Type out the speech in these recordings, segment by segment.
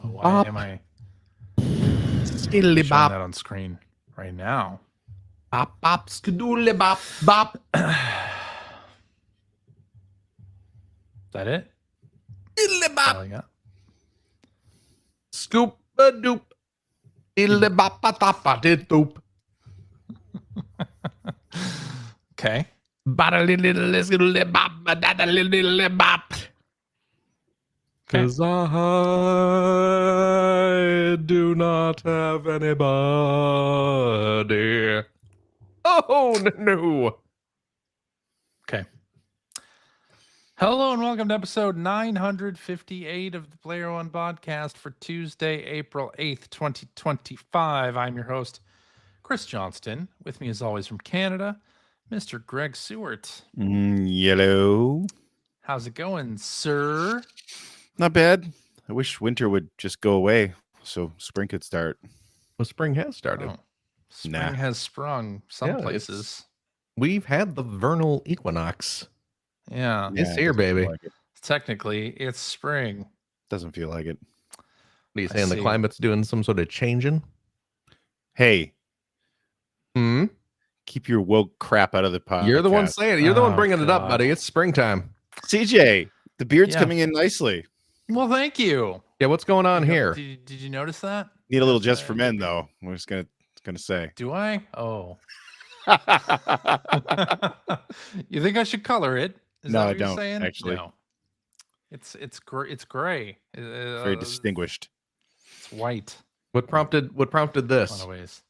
Oh, why Bop. am I Skilly showing bop. that on screen right now? Bop, bop, skadoodly bop, bop. Is that it? Skilly That's all bop. I got. Scoop a doop. Skilly bop, a top, a doop. Okay. Bada little skadoodly bop, a da little bop. Cause I do not have anybody. Oh no. Okay. Hello and welcome to episode 958 of the Player One podcast for Tuesday, April 8th, 2025. I'm your host, Chris Johnston. With me, as always, from Canada, Mr. Greg Seward. Yellow. How's it going, sir? Not bad. I wish winter would just go away so spring could start. Well, spring has started. Oh, spring Nah. has sprung some Yeah, places. We've had the vernal equinox. Yeah. It's it here, doesn't feel baby. like it. Technically, it's spring. Doesn't feel like it. What are you I saying? The see. climate's doing some sort of changing? Hey, Hmm? keep your woke crap out of the podcast. You're the one saying it. You're the one Oh, bringing it up, God. buddy. It's springtime. CJ, the beard's Yeah. coming in nicely. Well, thank you. Yeah, what's going on You know- here? Did you notice that? Need a little That's, just for men though. I'm just gonna say. Do I? Oh. You think I should color it? Is No, that I what you're don't, saying? actually. No. It's gray. Very distinguished. It's white What prompted in a lot this? of ways.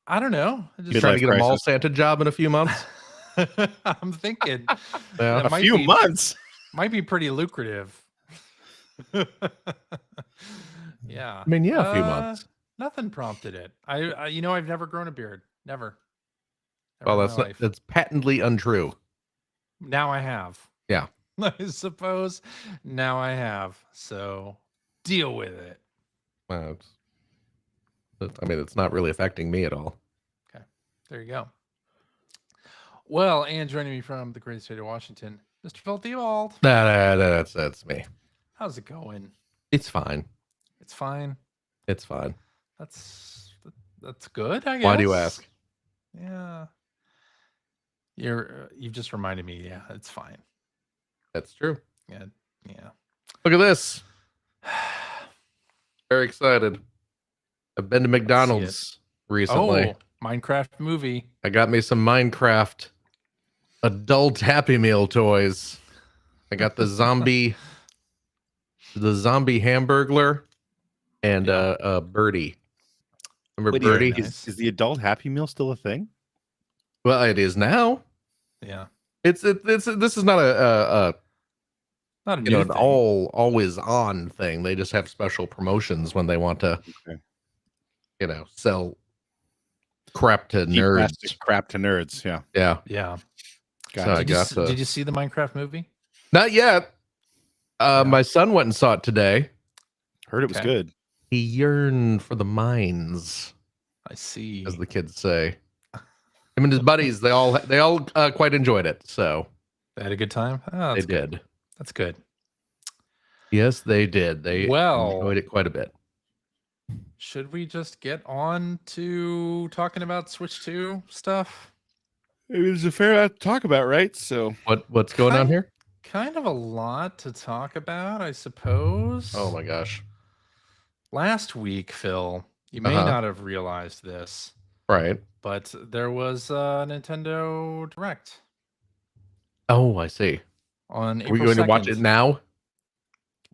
I don't know. I You just trying to Midlife get a mall crisis. Santa job in a few months? I'm thinking Yeah. It A might few be- months. might be pretty lucrative. Yeah. I mean, yeah, a few months. Nothing prompted it. I've never grown a beard. Never. Well, in that's my not, life. that's patently untrue. Now I have. Yeah. I suppose now I have. So deal with it. I mean, it's not really affecting me at all. There you go. Well, and joining me from the great state of Washington, Mr. Phil Theobald. That's me. How's it going? It's fine. It's fine. It's fine. That's good, I guess. Why do you ask? Yeah. You've just reminded me. Yeah, it's fine. That's true. Yeah. Look at this. Very excited. I've been to McDonald's recently. Oh, Minecraft movie. I got me some Minecraft adult Happy Meal toys. I got the zombie Hamburglar and Birdie. Remember Wait, Birdie? nice. Is the adult Happy Meal still a thing? Well, it is now. Yeah. This is not a Not a you new know, an thing. always on thing. They just have special promotions when they want to, Okay. sell crap to Cheap nerds. plastic crap to nerds. Yeah. Yeah, Yeah. So I got Did you see the Minecraft movie? not yet. Yeah. My son went and saw it today. Heard it was Okay. good. He yearned for the mines, I see. as the kids say. Him and his buddies, they all quite enjoyed it. So They had a good time. Oh, they that's good. did. That's good. Yes, they did. They Well- enjoyed it quite a bit. Should we just get on to talking about Switch 2 stuff? It was a fair lot to talk about, right? So What's going on here? Kind of a lot to talk about, I suppose. Oh my gosh! Last week, Phil, you may Uh-huh. not have realized this, Right. but there was a Nintendo Direct Oh, I see. on Are April we going to watch 2nd. it now?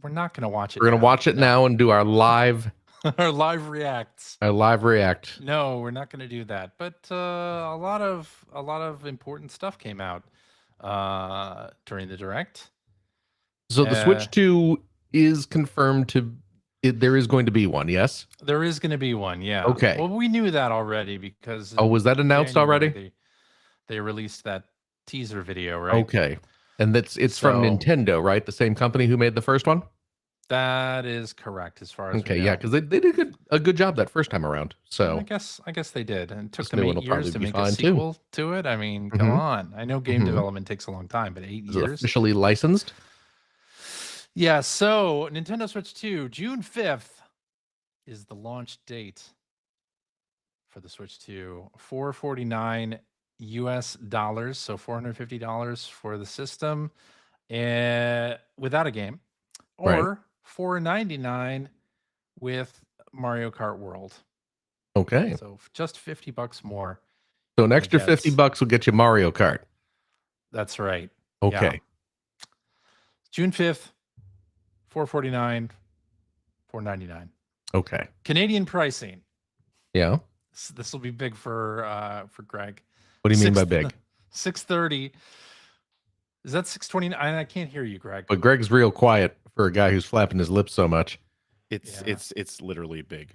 We're not going to watch it. We're going to watch it now and do our live Our live reacts. react. No, we're not going to do that. But a lot of important stuff came out during the Direct. So the Switch 2 is confirmed there is going to be one, yes? There is going to be one, yeah. Okay. Well, we knew that already because Oh, in was that announced January, already? They released that teaser video, right? Okay. And it's from So- Nintendo, right? The same company who made the first one? That is correct as far as Okay, we yeah, know. because they did a good job that first time around. So I guess they did, and it took This them new one 8 will probably years to be make a fine, too. sequel to it. I mean, come Mhm. on. I know game Mhm. development takes a long time, but 8 is it years. officially licensed? Yeah, so Nintendo Switch 2, June 5th is the launch date for the Switch 2. $449 US dollars, so $450 for the system without a game, Right. or $499 with Mario Kart World. Okay. So just $50 more. So an extra $50 will get you Mario Kart. That's right. Okay. Yeah. June 5th, $449, $499. Okay. Canadian pricing. Yeah. This will be big for Greg. What do you mean by big? 630. Is that 629? I can't hear you, Greg. But Greg's real quiet for a guy who's flapping his lips so much. It's literally big.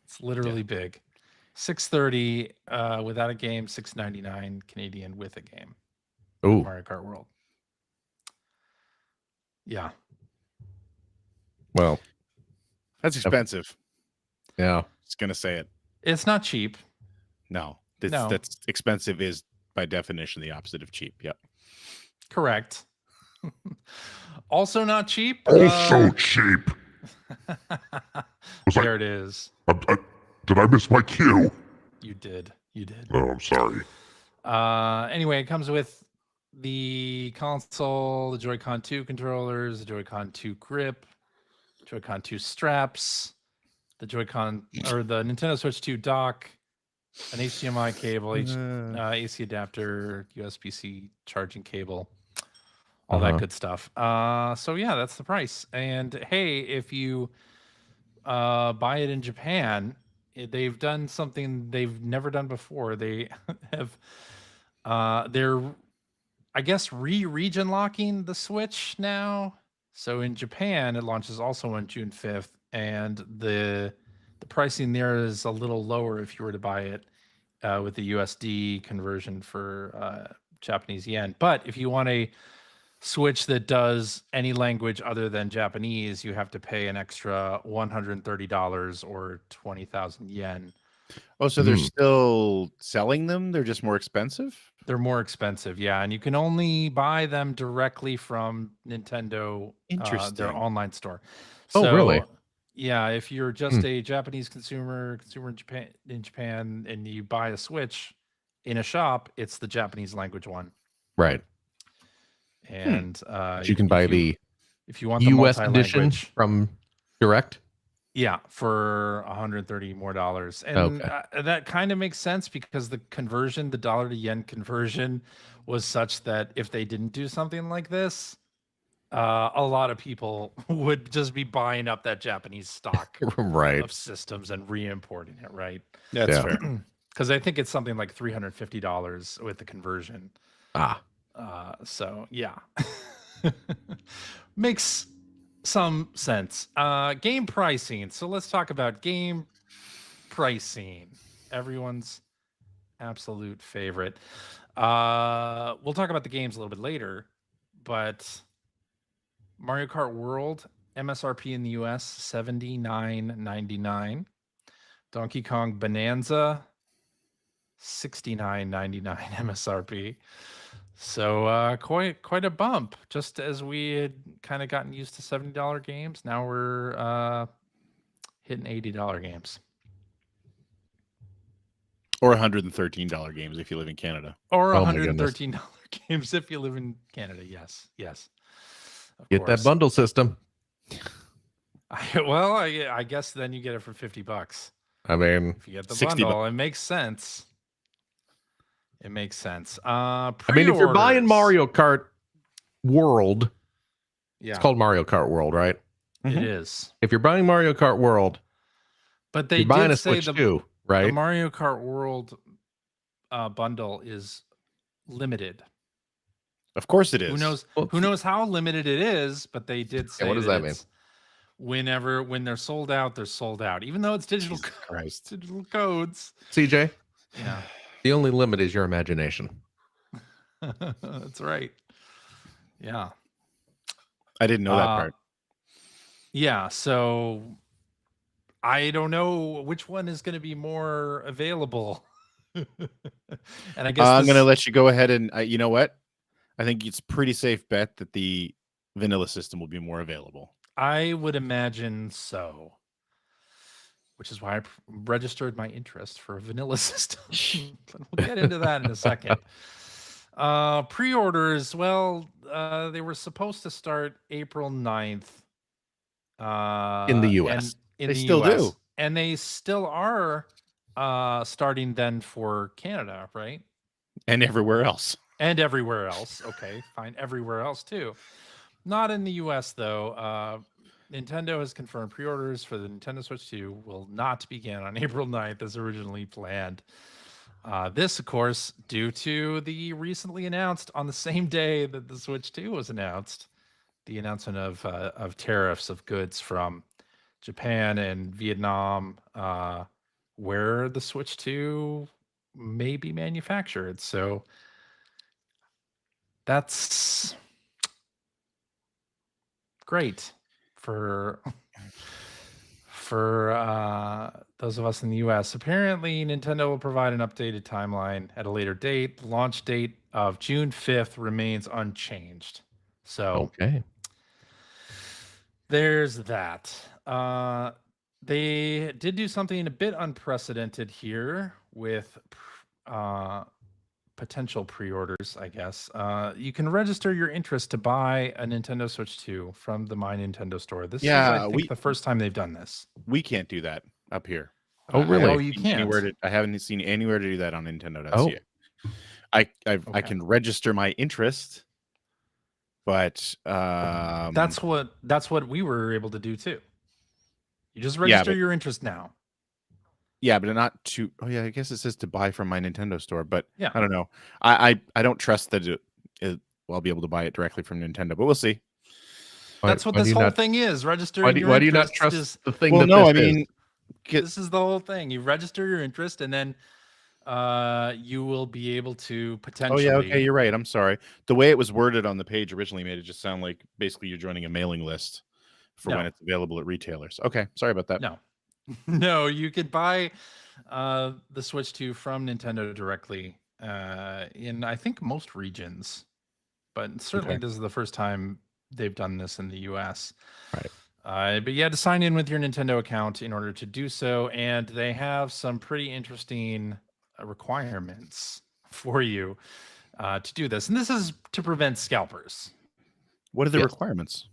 It's literally big. 630 without a game, 699 Canadian with a game. Oh, Mario Kart World. Yeah. Well, that's expensive. Yeah. Just gonna say it. It's not cheap. No. That's expensive is by definition the opposite of cheap. Yep. Correct. Also not cheap. Also cheap. There it is. Did I miss my cue? You did. Oh, I'm sorry. Anyway, it comes with the console, the Joy-Con 2 controllers, the Joy-Con 2 grip, Joy-Con 2 straps, the Joy-Con or the Nintendo Switch 2 dock, an HDMI cable, AC adapter, USB-C charging cable, all that good stuff. So yeah, that's the price. And hey, if you buy it in Japan, they've done something they've never done before. They have they're I guess region locking the Switch now. So in Japan, it launches also on June 5th, and the pricing there is a little lower if you were to buy it with the USD conversion for Japanese yen. But if you want a Switch that does any language other than Japanese, you have to pay an extra $130 or 20,000 yen. Oh, so they're still selling them? They're just more expensive? They're more expensive, yeah. And you can only buy them directly from Nintendo, their online store. Oh, So, really? Yeah, if you're just a Japanese consumer in Japan, and you buy a Switch in a shop, it's the Japanese language one. Right. And you can buy if you want the US edition multi-language from direct. Yeah, for $130 more. And that kind of makes sense because the conversion, the dollar to yen conversion, was such that if they didn't do something like this, a lot of people would just be buying up that Japanese stock Right. of systems and re-importing it, right? That's fair. Because I think it's something like $350 with the conversion. So yeah, makes some sense. Game pricing. So let's talk about game pricing. Everyone's absolute favorite. We'll talk about the games a little bit later, but Mario Kart World MSRP in the US $79.99. Donkey Kong Bonanza $69.99 MSRP. So quite a bump. Just as we had kind of gotten used to $70 games, now we're hitting $80 games. Or $113 games if you live in Canada. Or $113 games if you live in Canada. Yes. Get that bundle system. I guess then you get it for $50. I mean, if you get the bundle, it makes sense. It makes sense. I mean, if you're buying Mario Kart World, it's called Mario Kart World, right? It is. If you're buying Mario Kart World, but they you're buying did a say Switch 2, right? The Mario Kart World bundle is limited. Of course it is. Who knows how limited it is? But they did say what does that mean? When they're sold out, they're sold out. Even though it's digital codes. CJ? Yeah. The only limit is your imagination. That's right. Yeah. I didn't know that part. Yeah. So I don't know which one is going to be more available. And I guess I'm going to let you go ahead and you know what? I think it's pretty safe bet that the vanilla system will be more available. I would imagine so. Which is why I registered my interest for a vanilla system. But we'll get into that in a second. Pre-orders, well, they were supposed to start April 9th. In the And US. in They the still US. do. And they still are starting then for Canada, right? And everywhere else. And everywhere else. Okay, fine. Everywhere else too. Not in the US though. Nintendo has confirmed pre-orders for the Nintendo Switch 2 will not begin on April 9th as originally planned. This, of course, due to the recently announced on the same day that the Switch 2 was announced, the announcement of tariffs of goods from Japan and Vietnam, where the Switch 2 may be manufactured. So that's great for those of us in the US. Apparently, Nintendo will provide an updated timeline at a later date. The launch date of June 5th remains unchanged. So Okay. there's that. They did do something a bit unprecedented here with potential pre-orders, I guess. You can register your interest to buy a Nintendo Switch 2 from the My Nintendo store. This is, I think, the first time they've done this. We can't do that up here. Oh, really? Oh, you can't. I haven't seen anywhere to do that on Nintendo.ca. Oh. I Okay. can register my interest, but That's what we were able to do too. You just register your interest now. yeah, but not to. Oh yeah, I guess it says to buy from my Nintendo store, but Yeah. I don't know. I don't trust that I'll be able to buy it directly from Nintendo, but we'll see. That's what this whole thing is. Registering Why your do you not interest trust is, the thing Well, that no, I this is? mean, this is the whole thing. You register your interest and then you will be able to oh potentially. yeah, okay, you're right. I'm sorry. The way it was worded on the page originally made it just sound like basically you're joining a mailing list for when No. it's available at retailers. Okay, sorry about that. No. No, you could buy the Switch 2 from Nintendo directly in, I think, most regions. But certainly Okay. this is the first time they've done this in the US. Right. But you had to sign in with your Nintendo account in order to do so. And they have some pretty interesting requirements for you to do this. And this is to prevent scalpers. What are the Yes. requirements?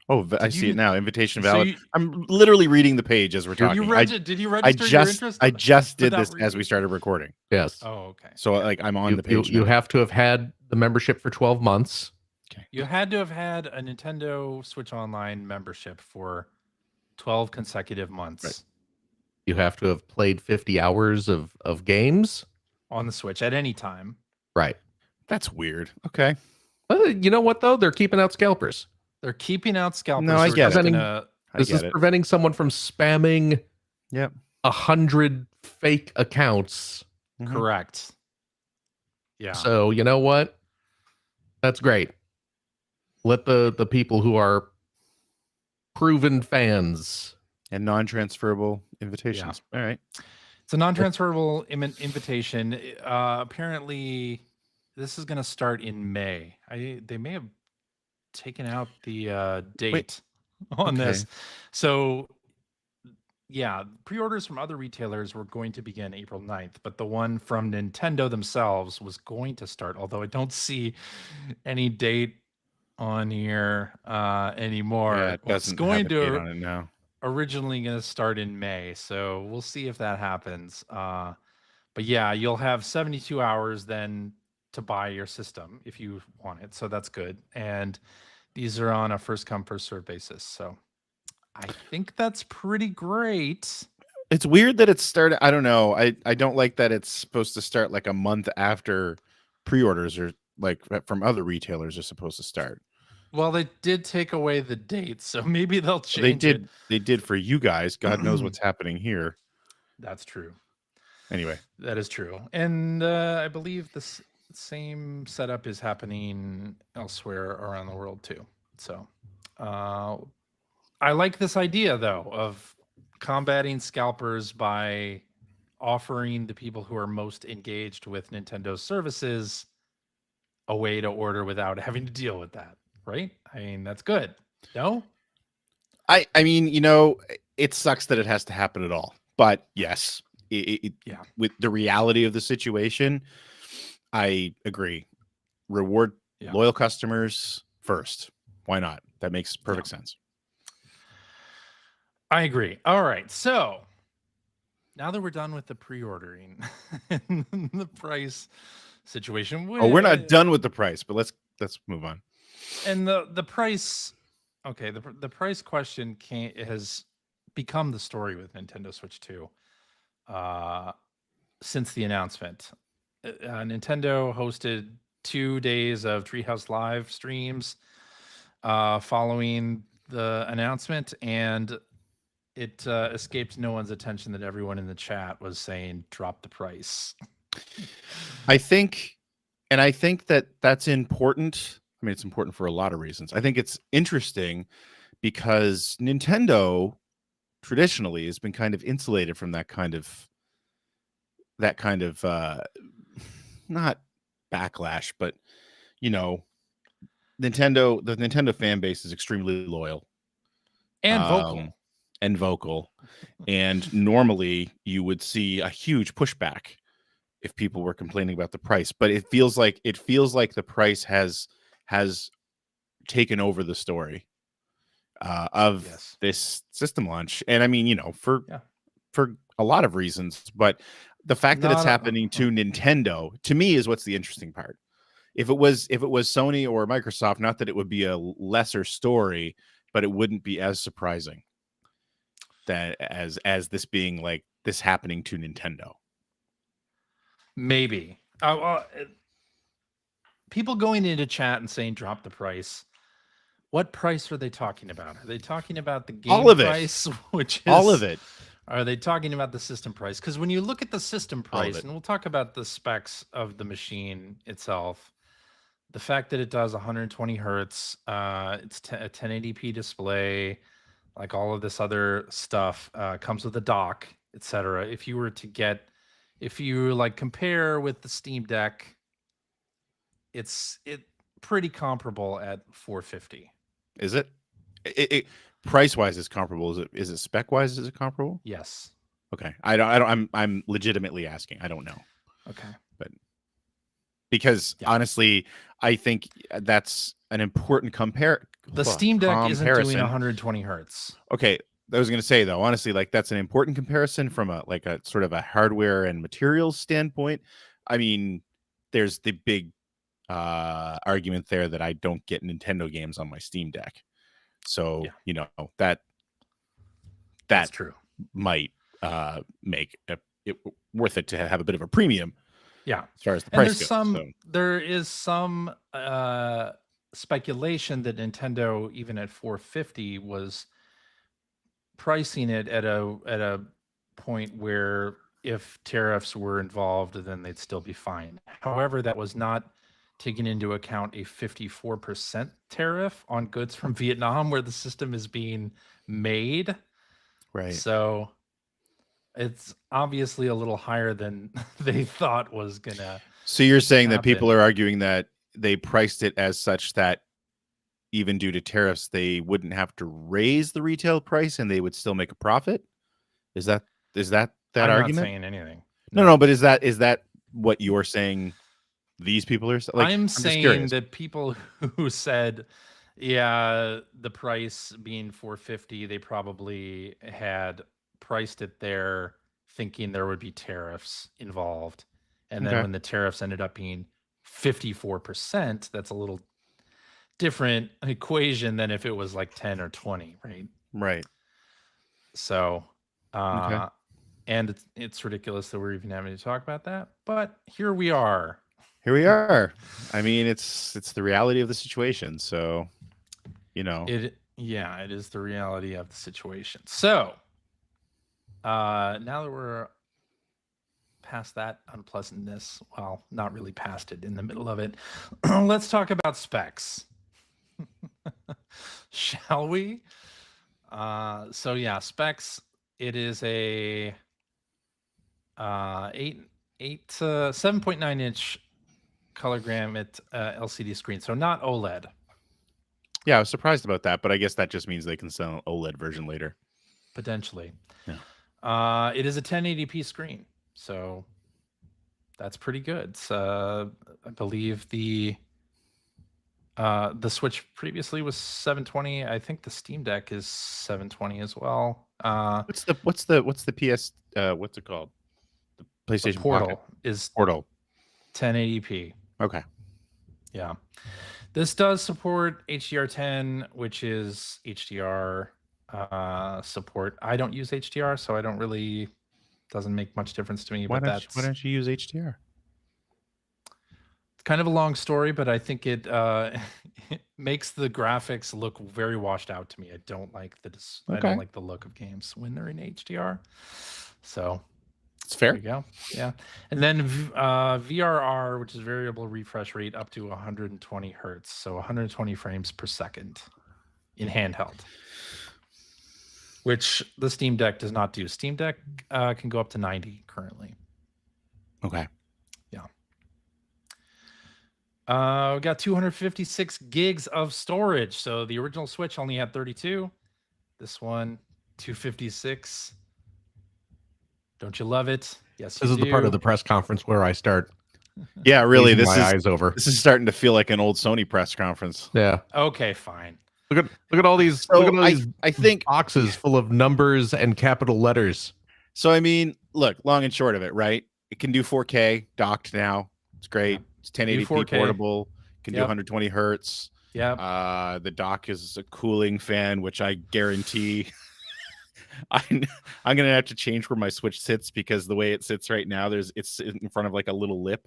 Oh, I see you- it now. Invitation so valid. you- I'm literally reading the page as we're talking. Did you I register your just interest? I just did without this as we started recording. Yes. Oh, okay. So like I'm on the page. You now. have to have had the membership for 12 months. You had to have had a Nintendo Switch Online membership for 12 consecutive months Right. You have to have played 50 hours of games. on the Switch at any time. Right. That's weird. Okay. You know what, though? They're keeping out scalpers. They're keeping out scalpers. No, I who are get just it. gonna- I This get is it. preventing someone from spamming Yep. 100 fake accounts. Mhm. Correct. Yeah. So, you know what? That's great. Let the people who are proven fans. And non-transferable invitations. All right. It's a non-transferable invitation. Apparently, this is going to start in May. They may have taken out the date on this. So, yeah, pre-orders from other retailers were going to begin April 9th, but the one from Nintendo themselves was going to start, although I don't see any date on here anymore. Yeah, it Well, it's doesn't going have a date to on it now. originally going to start in May, so we'll see if that happens. But yeah, you'll have 72 hours then to buy your system if you want it, so that's good. And these are on a first come first serve basis, so I think that's pretty great. It's weird that it started. I don't know. I don't like that it's supposed to start like a month after pre-orders or like from other retailers are supposed to start. Well, they did take away the date, so maybe they'll change They it. did. They did for you guys. God knows what's happening here. That's true. Anyway, That is true. And I believe this same setup is happening elsewhere around the world too. So I like this idea, though, of combating scalpers by offering the people who are most engaged with Nintendo's services a way to order without having to deal with that. right? I mean, that's good. No? I mean, it sucks that it has to happen at all. But yes, Yeah. with the reality of the situation, I agree. Reward Yeah. loyal customers first. Why not? That makes perfect sense. I agree. All right. So now that we're done with the pre-ordering and the price situation, Oh, we're not done with the price, but let's move on. and the price. Okay, the price question has become the story with Nintendo Switch 2 since the announcement. Nintendo hosted 2 days of Treehouse Live streams following the announcement, and it escaped no one's attention that everyone in the chat was saying drop the price. I think that that's important. I mean, it's important for a lot of reasons. I think it's interesting because Nintendo traditionally has been kind of insulated from that kind of not backlash, but the Nintendo fan base is extremely loyal And vocal. and normally you would see a huge pushback if people were complaining about the price, but it feels like the price has taken over the story of this system launch. And I mean, for a lot of reasons, but the fact that it's happening to Nintendo, to me, is what's the interesting part. If it was Sony or Microsoft, not that it would be a lesser story, but it wouldn't be as surprising that as this being like this happening to Nintendo. Maybe. People going into chat and saying drop the price. What price are they talking about? Are they talking about the game price, which is all of it? Are they talking about the system price? Because when you look at the system price, and we'll talk about the specs of the machine itself, the fact that it does 120 hertz, it's a 1080p display, like all of this other stuff, comes with a dock, etc. If you compare with the Steam Deck, it's pretty comparable at $450. Is it? It price wise is comparable. Is it spec wise? Is it comparable? Yes. Okay. I don't. I'm legitimately asking. I don't know. Okay. But because honestly, I think that's an important The Steam Deck isn't doing 120 hertz. Okay. I was going to say though, honestly, like that's an important comparison from a sort of a hardware and materials standpoint. I mean, there's the big argument there that I don't get Nintendo games on my Steam Deck. So, that's true. Might make it worth it to have a bit of a premium. Yeah. As far as the price goes. There is some speculation that Nintendo, even at $450, was pricing it at a point where if tariffs were involved, then they'd still be fine. However, that was not taking into account a 54% tariff on goods from Vietnam where the system is being made. Right. So it's obviously a little higher than they thought was gonna. So you're saying that people are arguing that they priced it as such that even due to tariffs, they wouldn't have to raise the retail price and they would still make a profit? Is that argument? I'm not saying anything. No, but is that what you're saying? These people are like, I'm saying that people who said, yeah, the price being $450, they probably had priced it there thinking there would be tariffs involved. And then when the tariffs ended up being 54%, that's a little different equation than if it was like 10 or 20, right? Right. So, and it's ridiculous that we're even having to talk about that, but here we are. Here we are. I mean, it's the reality of the situation. So, it is the reality of the situation. So, now that we're past that unpleasantness, well, not really past it, in the middle of it, let's talk about specs. Shall we? So yeah, specs. It is a 7.9 inch color gamut LCD screen, so not OLED. Yeah, I was surprised about that, but I guess that just means they can sell an OLED version later. Potentially. Yeah. It is a 1080p screen, so that's pretty good. I believe the Switch previously was 720. I think the Steam Deck is 720 as well. What's the PS what's it called? The The PlayStation Portal Pocket is Portal. 1080p. Okay. Yeah. This does support HDR10, which is HDR support. I don't use HDR, so I don't really doesn't make much difference to me. Why But why don't you use HDR? it's kind of a long story, but I think it it makes the graphics look very washed out to me. I don't like I Okay. don't like the look of games when they're in HDR. So It's there fair. you go. Yeah. And then VRR, which is variable refresh rate, up to 120 hertz. So 120 frames per second in handheld, which the Steam Deck does not do. Steam Deck can go up to 90 currently. Okay. We got 256 gigs of storage. So the original Switch only had 32. This one, 256. Don't you love it? Yes, This is the part of the press conference where I start Yeah, really. glazing my eyes over. This is starting to feel like an old Sony press conference. Yeah. Okay, fine. Look at all these So look at all these I think boxes full of numbers and capital letters. so. I mean, look, long and short of it, right? It can do 4K docked now. It's great. Yeah. It's Can do 1080p 4K. portable. Can do Yep. 120 hertz. Yeah. The dock is a cooling fan, which I guarantee I'm gonna have to change where my Switch sits, because the way it sits right now, it's in front of like a little lip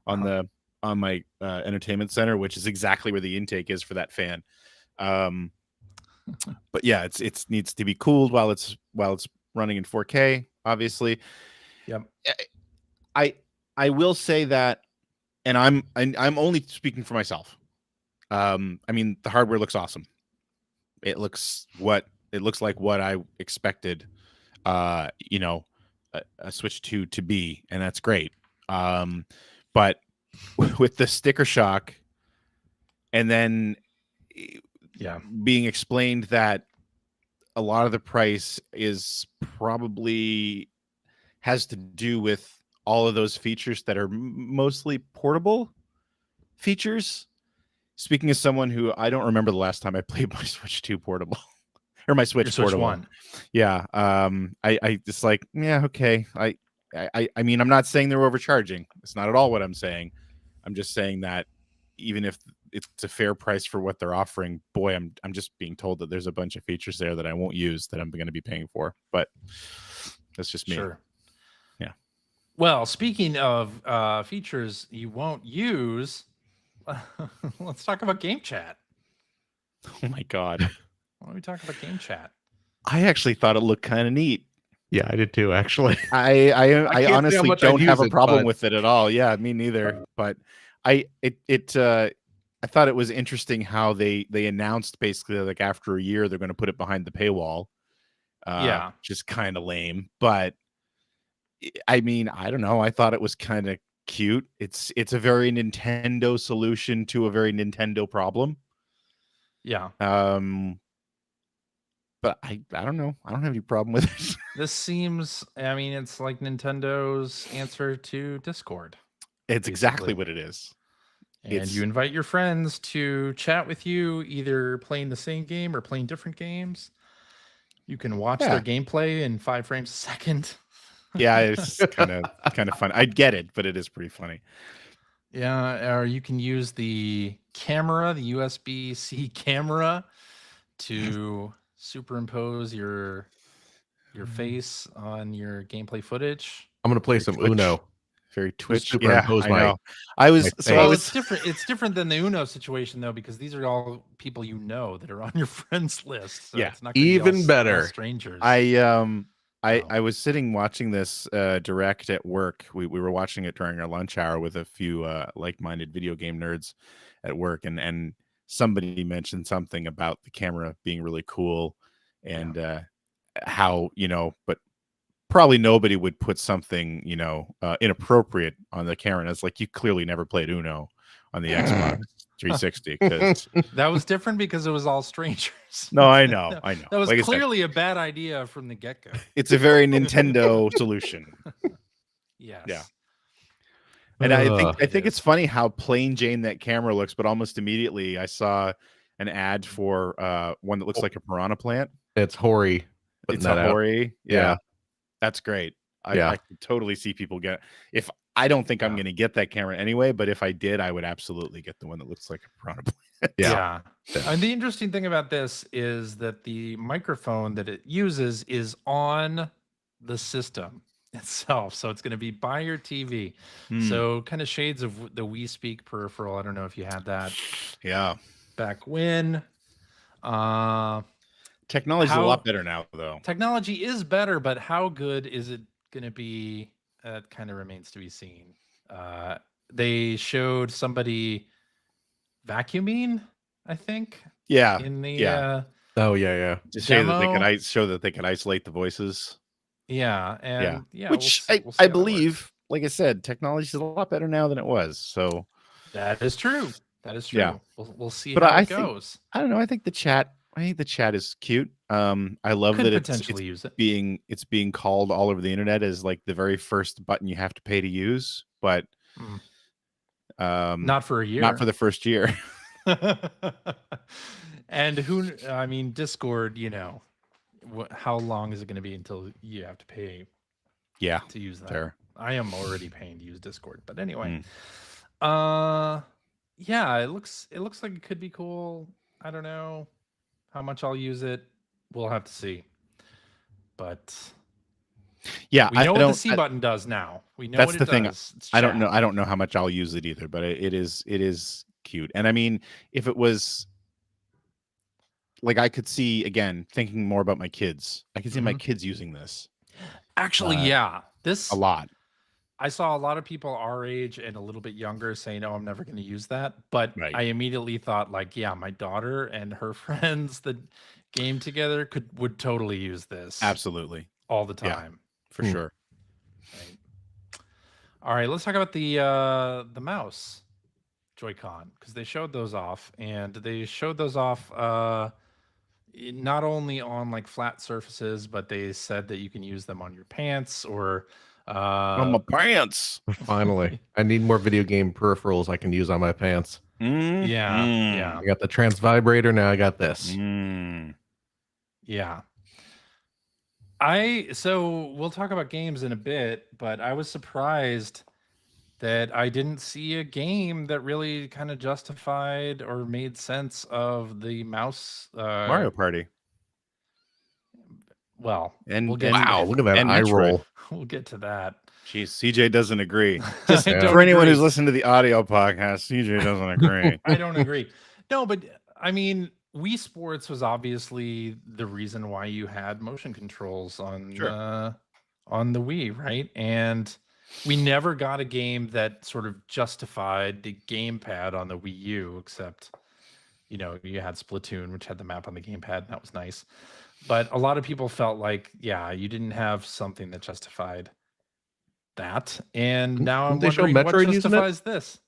on on my entertainment center, which is exactly where the intake is for that fan. But yeah, it needs to be cooled while it's running in 4K, obviously. Yep. I will say that, and I'm only speaking for myself. I mean, the hardware looks awesome. It looks like what I expected, a Switch 2 to be, and that's great. But with the sticker shock, and then being explained that a lot of the price is probably has to do with all of those features that are mostly portable features. Speaking as someone who, I don't remember the last time I played my Switch 2 portable or my Switch portable. 1. Yeah. I just like, yeah, okay. I mean, I'm not saying they're overcharging. It's not at all what I'm saying. I'm just saying that even if it's a fair price for what they're offering, boy, I'm just being told that there's a bunch of features there that I won't use that I'm going to be paying for. But that's just me. Sure. Yeah. Well, speaking of features you won't use, let's talk about GameChat. Oh my God. Why don't we talk about GameChat? I actually thought it looked kind of neat. Yeah, I did too, actually. I can't say how honestly much don't I'd have use a it, problem but- with it at all. Yeah, me neither. But I thought it was interesting how they announced basically like after a year they're going to put it behind the paywall. Yeah. Just kind of lame. But I mean, I don't know. I thought it was kind of cute. It's a very Nintendo solution to a very Nintendo problem. Yeah. But I don't know. I don't have any problem with it. This seems, I mean, it's like Nintendo's answer to Discord. It's exactly Basically. what it is. And you invite your friends to chat with you, either playing the same game or playing different games. You can watch Yeah. their gameplay in 5 frames a second. Yeah, it's kind of fun. I get it, but it is pretty funny. Yeah, or you can use the camera, the USB-C camera, to superimpose your face on your gameplay footage. I'm gonna play some Twitch. Uno. Very Twitch. Yeah, superimpose I my- know. I was my so face. I Well, was it's different. It's different than the Uno situation though, because these are all people you know that are on your friends list. So Yeah, it's not gonna be even all better. strangers. I was sitting watching this direct at work. We were watching it during our lunch hour with a few like-minded video game nerds at work, and somebody mentioned something about the camera being really cool, and how, but probably nobody would put something inappropriate on the camera. And it's like, you clearly never played Uno on the Xbox 360. Because That was different because it was all strangers. no, I know. That was Like I said, clearly a bad idea from the get-go. it's a very Nintendo solution. Yes. Yeah. And I think It it's funny how plain Jane that camera looks, but almost immediately I saw an ad for one that looks like a piranha plant. It's Hori. It's a Hori. Yeah. That's great. Yeah. I could totally see people get if I don't think I'm going to get that camera anyway, but if I did, I would absolutely get the one that looks like a piranha plant. Yeah. And the interesting thing about this is that the microphone that it uses is on the system itself. So it's going to be by your TV. So kind of shades of the Wii Speak peripheral. I don't know if you had that Yeah. back when. Technology's a lot better now, though. Technology is better, but how good is it going to be? That kind of remains to be seen. They showed somebody vacuuming, I think. Yeah. In the Oh yeah. Just show that demo. they could isolate the voices. Yeah, and Which we'll see I how that believe, like I said, technology is a lot better now than it was. So that is true. That is true. Yeah. We'll see But how I it think- goes. I don't know. I think the chat is cute. I love Could that it's potentially use it. being called all over the internet as like the very first button you have to pay to use, but Not for a year. not for the first year. And Discord, how long is it going to be until you have to pay Yeah, to use that? fair. I am already paying to use Discord, but anyway. Mm. Yeah, it looks like it could be cool. I don't know how much I'll use it. We'll have to see. But Yeah, we know what the C button does now. We know that's what it the thing. does. It's I don't chat. know. I don't know how much I'll use it either, but it is cute. And I mean, if it was like I could see again, thinking more about my kids. I could see my kids using this Actually, this a lot. I saw a lot of people our age and a little bit younger saying, "Oh, I'm never going to use that." But Right. I immediately thought, like, yeah, my daughter and her friends that game together would totally use this Absolutely, all the Yeah. time. for sure. Right. All right, let's talk about the mouse Joy-Con, because they showed those off, and they showed those off not only on like flat surfaces, but they said that you can use them on your pants or On my pants. Finally, I need more video game peripherals I can use on my pants. yeah. I got the trans vibrator. Now I got this. Yeah. So we'll talk about games in a bit, but I was surprised that I didn't see a game that really kind of justified or made sense of the mouse. Mario Party. Well, And we'll get Wow, look at that and eye Metroid. roll. we'll get to that. Jeez, CJ doesn't agree. Just For anyone who's listening to the audio podcast, CJ doesn't agree. I don't agree. No, but I mean, Wii Sports was obviously the reason why you had motion controls on the Wii, right? And we never got a game that sort of justified the gamepad on the Wii U, except you had Splatoon, which had the map on the gamepad, and that was nice. But a lot of people felt like, yeah, you didn't have something that justified that. And now I'm Didn't they show wondering what Metroid using it? justifies this.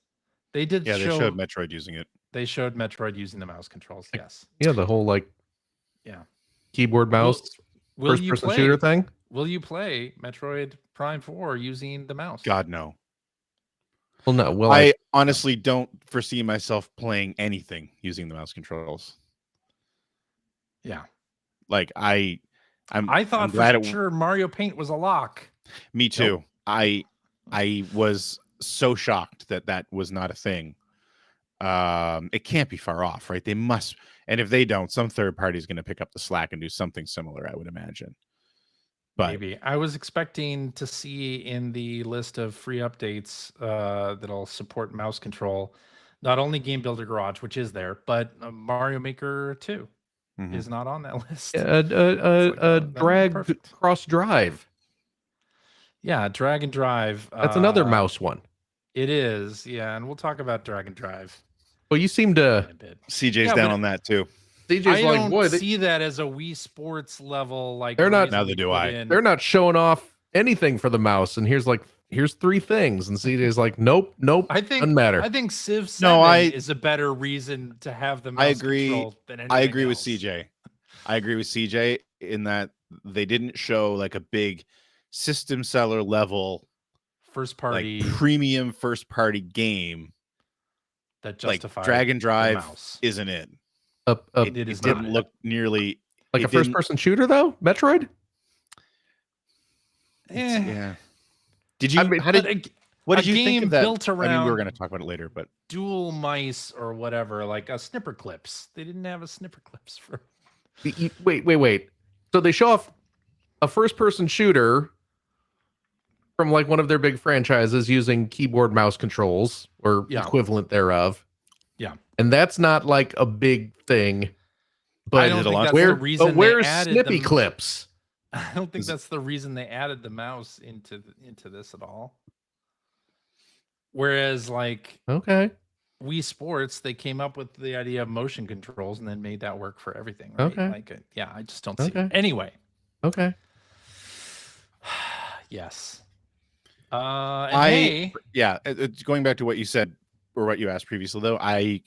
They did Yeah, they show showed Metroid using it. they showed Metroid using the mouse controls. Yes. Yeah, the whole Yeah. keyboard mouse Will first you person play? shooter thing. Will you play Metroid Prime 4 using the mouse? God, no. Well, no. Well, I honestly don't foresee myself playing anything using the mouse controls. Yeah. Like I thought I'm glad for sure Mario Paint was a lock. Me too. I was so shocked that was not a thing. It can't be far off, right? They must, and if they don't, some third party is going to pick up the slack and do something similar, I would imagine. But Maybe. I was expecting to see in the list of free updates that'll support mouse control, not only Game Builder Garage, which is there, but Mario Maker 2 is not on that list. That would be drag perfect. cross drive. Yeah, Drag and Drive. That's another mouse one. It is, yeah, and we'll talk about Drag and Drive Well, you seem to. in a bit. CJ's Yeah, down but- on that too. DJ's I like, don't boy, see that as a Wii Sports level. Like They're not- reason Neither to do put I. in- they're not showing off anything for the mouse, and here's like here's 3 things, and CJ's like, nope, I think doesn't matter. I think Civ 7 No, is a better reason to have the mouse I agree. control than anything I agree with else. CJ. I agree with CJ in that they didn't show like a big system seller level, First like party premium first party game. that Like justified Drag and the Drive mouse. isn't it? It is didn't not. look nearly Like it a first didn't- person shooter though? Metroid? Yeah. Did you? I mean, how But did? a, What a did you think game of that? built I mean, we around were going to talk about it later, but dual mice or whatever, like a snipper clips. They didn't have a snipper clips for. Wait. So they show off a first person shooter from like one of their big franchises using keyboard mouse controls or Yeah. equivalent thereof. Yeah. And that's not like a big thing. I But don't it a think launch that's pad? the but reason they where's added Snippy the, Clips? I don't think Is- that's the reason they added the mouse into this at all. Whereas like Okay. Wii Sports, they came up with the idea of motion controls and then made that work for everything. Right? Okay. Like, yeah, I just don't see Okay. it. Anyway, Okay. yes. And yeah, it's going back to what you said or what you asked previously, though. I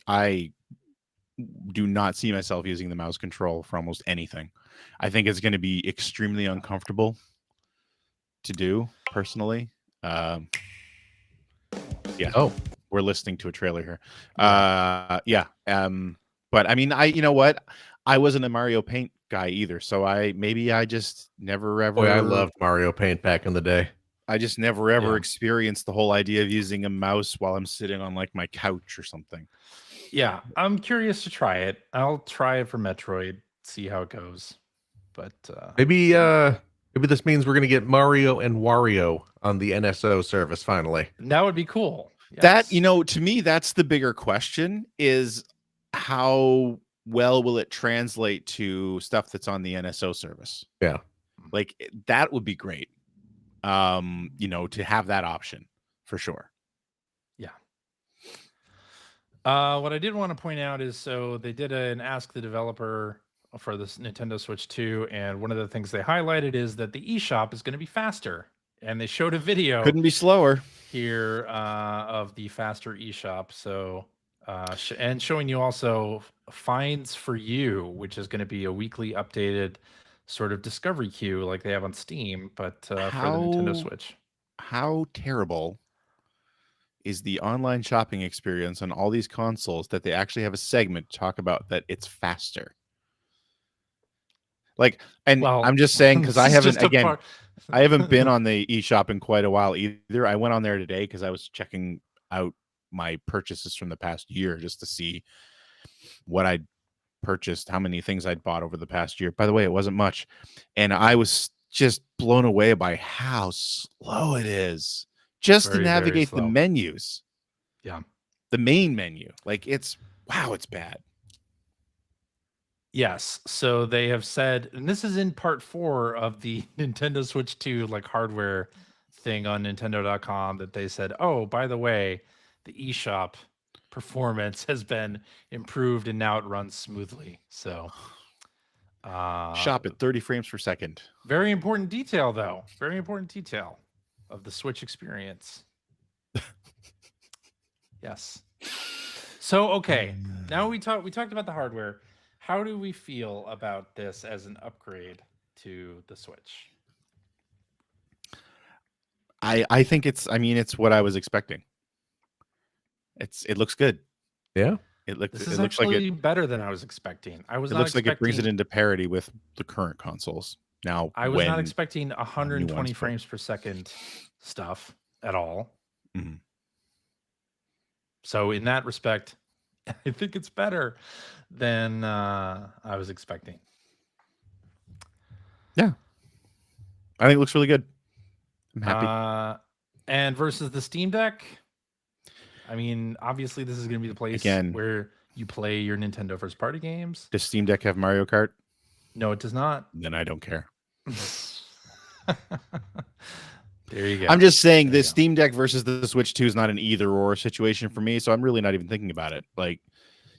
do not see myself using the mouse control for almost anything. I think it's going to be extremely uncomfortable to do personally. Yeah. Oh. We're listening to a trailer here. Yeah. But I mean, you know what? I wasn't a Mario Paint guy either, so I just never ever. Boy, I loved Mario Paint back in the day. I just never ever Yeah. experienced the whole idea of using a mouse while I'm sitting on like my couch or something. yeah, I'm curious to try it. I'll try it for Metroid, see how it goes. But Maybe this means we're gonna get Mario and Wario on the NSO service finally. that would be cool. That, Yes. to me, that's the bigger question is how well will it translate to stuff that's on the NSO service? Yeah. Like that would be great. To have that option for sure. What I did want to point out is so they did an Ask the Developer for this Nintendo Switch 2, and one of the things they highlighted is that the eShop is going to be faster. And they showed a video Couldn't be slower. here of the faster eShop. So, and showing you also Finds for You, which is going to be a weekly updated sort of discovery queue like they have on Steam, but for the Nintendo How- Switch. How terrible is the online shopping experience on all these consoles that they actually have a segment to talk about that it's faster? Like, and Well, I'm just saying because I this is haven't just a again. part- I haven't been on the eShop in quite a while either. I went on there today because I was checking out my purchases from the past year just to see what I'd purchased, how many things I'd bought over the past year. By the way, it wasn't much. And I was just blown away by how slow it is just Very, to very navigate the slow. menus. Yeah. The main menu. Like it's bad. Yes. So they have said, and this is in part 4 of the Nintendo Switch 2 like hardware thing on Nintendo.com, that they said, oh, by the way, the eShop performance has been improved and now it runs smoothly. So Shop at 30 frames per second. very important detail, though. Very important detail of the Switch experience. Yes. So okay, now we talked about the hardware. How do we feel about this as an upgrade to the Switch? I think it's what I was expecting. It looks good. Yeah. It This looks is like actually it better than I was expecting. I was it not looks like it brings it expecting- into parity with the current consoles. Now, I was not when- expecting 120 ones, but- frames per second stuff at all. Mhm. So in that respect, I think it's better than I was expecting. I think it looks really good. I'm happy. And versus the Steam Deck, I mean, obviously this is going to be the place Again. where you play your Nintendo first party games. Does Steam Deck have Mario Kart? No, it does not. Then I don't care. There you go. I'm just saying There you the go. Steam Deck versus the Switch 2 is not an either or situation for me, so I'm really not even thinking about it. Like,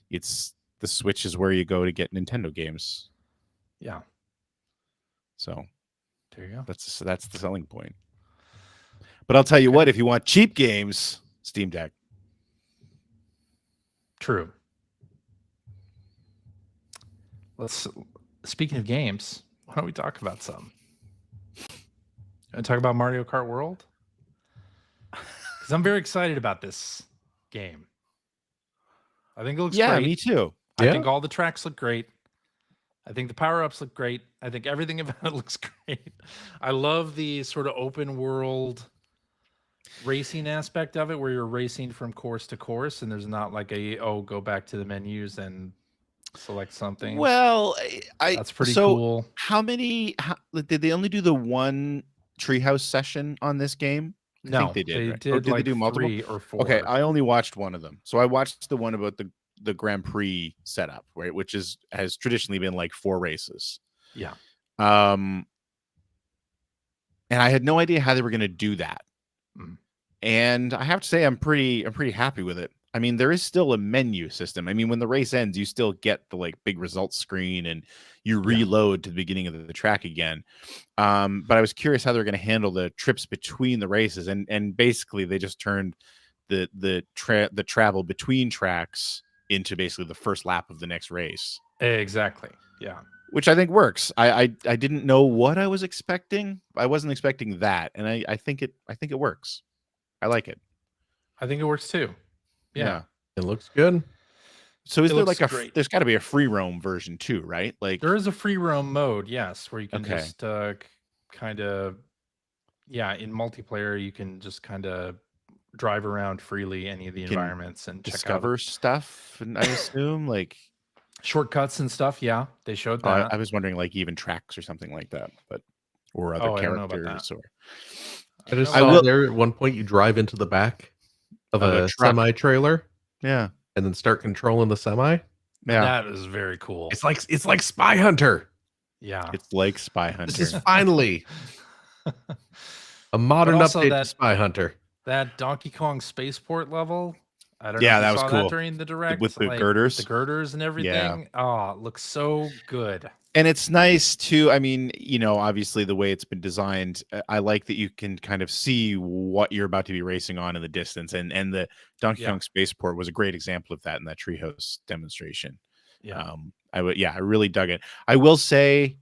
it's the Switch is where you go to get Nintendo games. Yeah, So there you go. that's the selling point. But I'll tell you what, if you want cheap games, Steam Deck. True. Speaking of games, why don't we talk about some? Want to talk about Mario Kart World? Because I'm very excited about this game. I think it looks great. Me too. I Yeah. think all the tracks look great. I think the power-ups look great. I think everything about it looks great. I love the sort of open world racing aspect of it where you're racing from course to course and there's not like go back to the menus and select something. Well, That's pretty so cool. How did they only do the one treehouse session on this game? I think they did. They right? did, Or did like they do multiple? 3 or 4. Okay, I only watched one of them. So I watched the one about the Grand Prix setup, right, which has traditionally been like 4 races. Yeah. And I had no idea how they were going to do that. Mm. And I have to say I'm pretty happy with it. I mean, there is still a menu system. I mean, when the race ends, you still get the like big results screen and you reload to the beginning of the track again. But I was curious how they're going to handle the trips between the races, and basically they just turned the travel between tracks into basically the first lap of the next race. Exactly. Yeah. Which I think works. I didn't know what I was expecting. I wasn't expecting that, and I think it works. I like it. I think it works too. Yeah. It looks good. So is It there looks like great. there's got to be a free roam version too, right? Like There is a free roam mode, yes, where you can Okay. just kind of, in multiplayer, you can just kind of drive around freely any of the Can environments and check discover stuff, and I assume like out shortcuts and stuff. Yeah, they showed I that. was wondering like even tracks or something like that, but or other Oh, I don't know about characters that. or I just I saw will- there at one point you drive into the back of Of a a truck. semi trailer yeah. and then start controlling the semi. Yeah. That is very cool. It's like Spy Hunter. Yeah. It's like Spy Hunter. This is finally a modern But also update that- to Spy Hunter. That Donkey Kong spaceport level. I don't Yeah, know if that you was saw cool. that during the direct with the girders. the girders and everything. Oh, it looks so good. And it's nice too. I mean, obviously the way it's been designed, I like that you can kind of see what you're about to be racing on in the distance. And the Donkey Kong Spaceport was a great example of that in that treehouse demonstration. Yeah. I really dug it. I will say,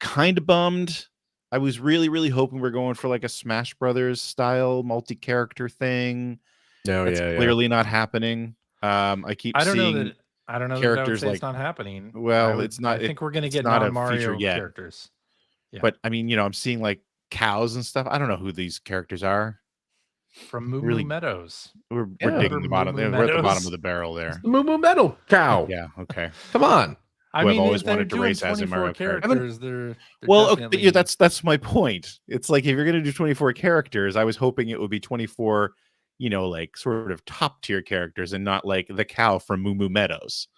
kind of bummed. I was really, really hoping we're going for like a Smash Brothers style multi-character thing. No, That's clearly not happening. I keep I don't seeing know that I would characters say like it's not happening. well, it's not. I think we're gonna it's get not a non-Mario feature yet. characters. Yeah. But I mean, I'm seeing like cows and stuff. I don't know who these characters are. From Moo really- Moo Meadows. We're Yeah. digging the bottom. Moo Moo We're at the bottom Meadows. of the barrel there. The Moo Moo Metal cow. Yeah. Okay. Come on. I Who I've mean, always if they're wanted to doing race as in 24 Mario Kart. characters, they're Well, okay, definitely... that's my point. It's like if you're gonna do 24 characters, I was hoping it would be 24, like sort of top tier characters, and not like the cow from Moo Moo Meadows.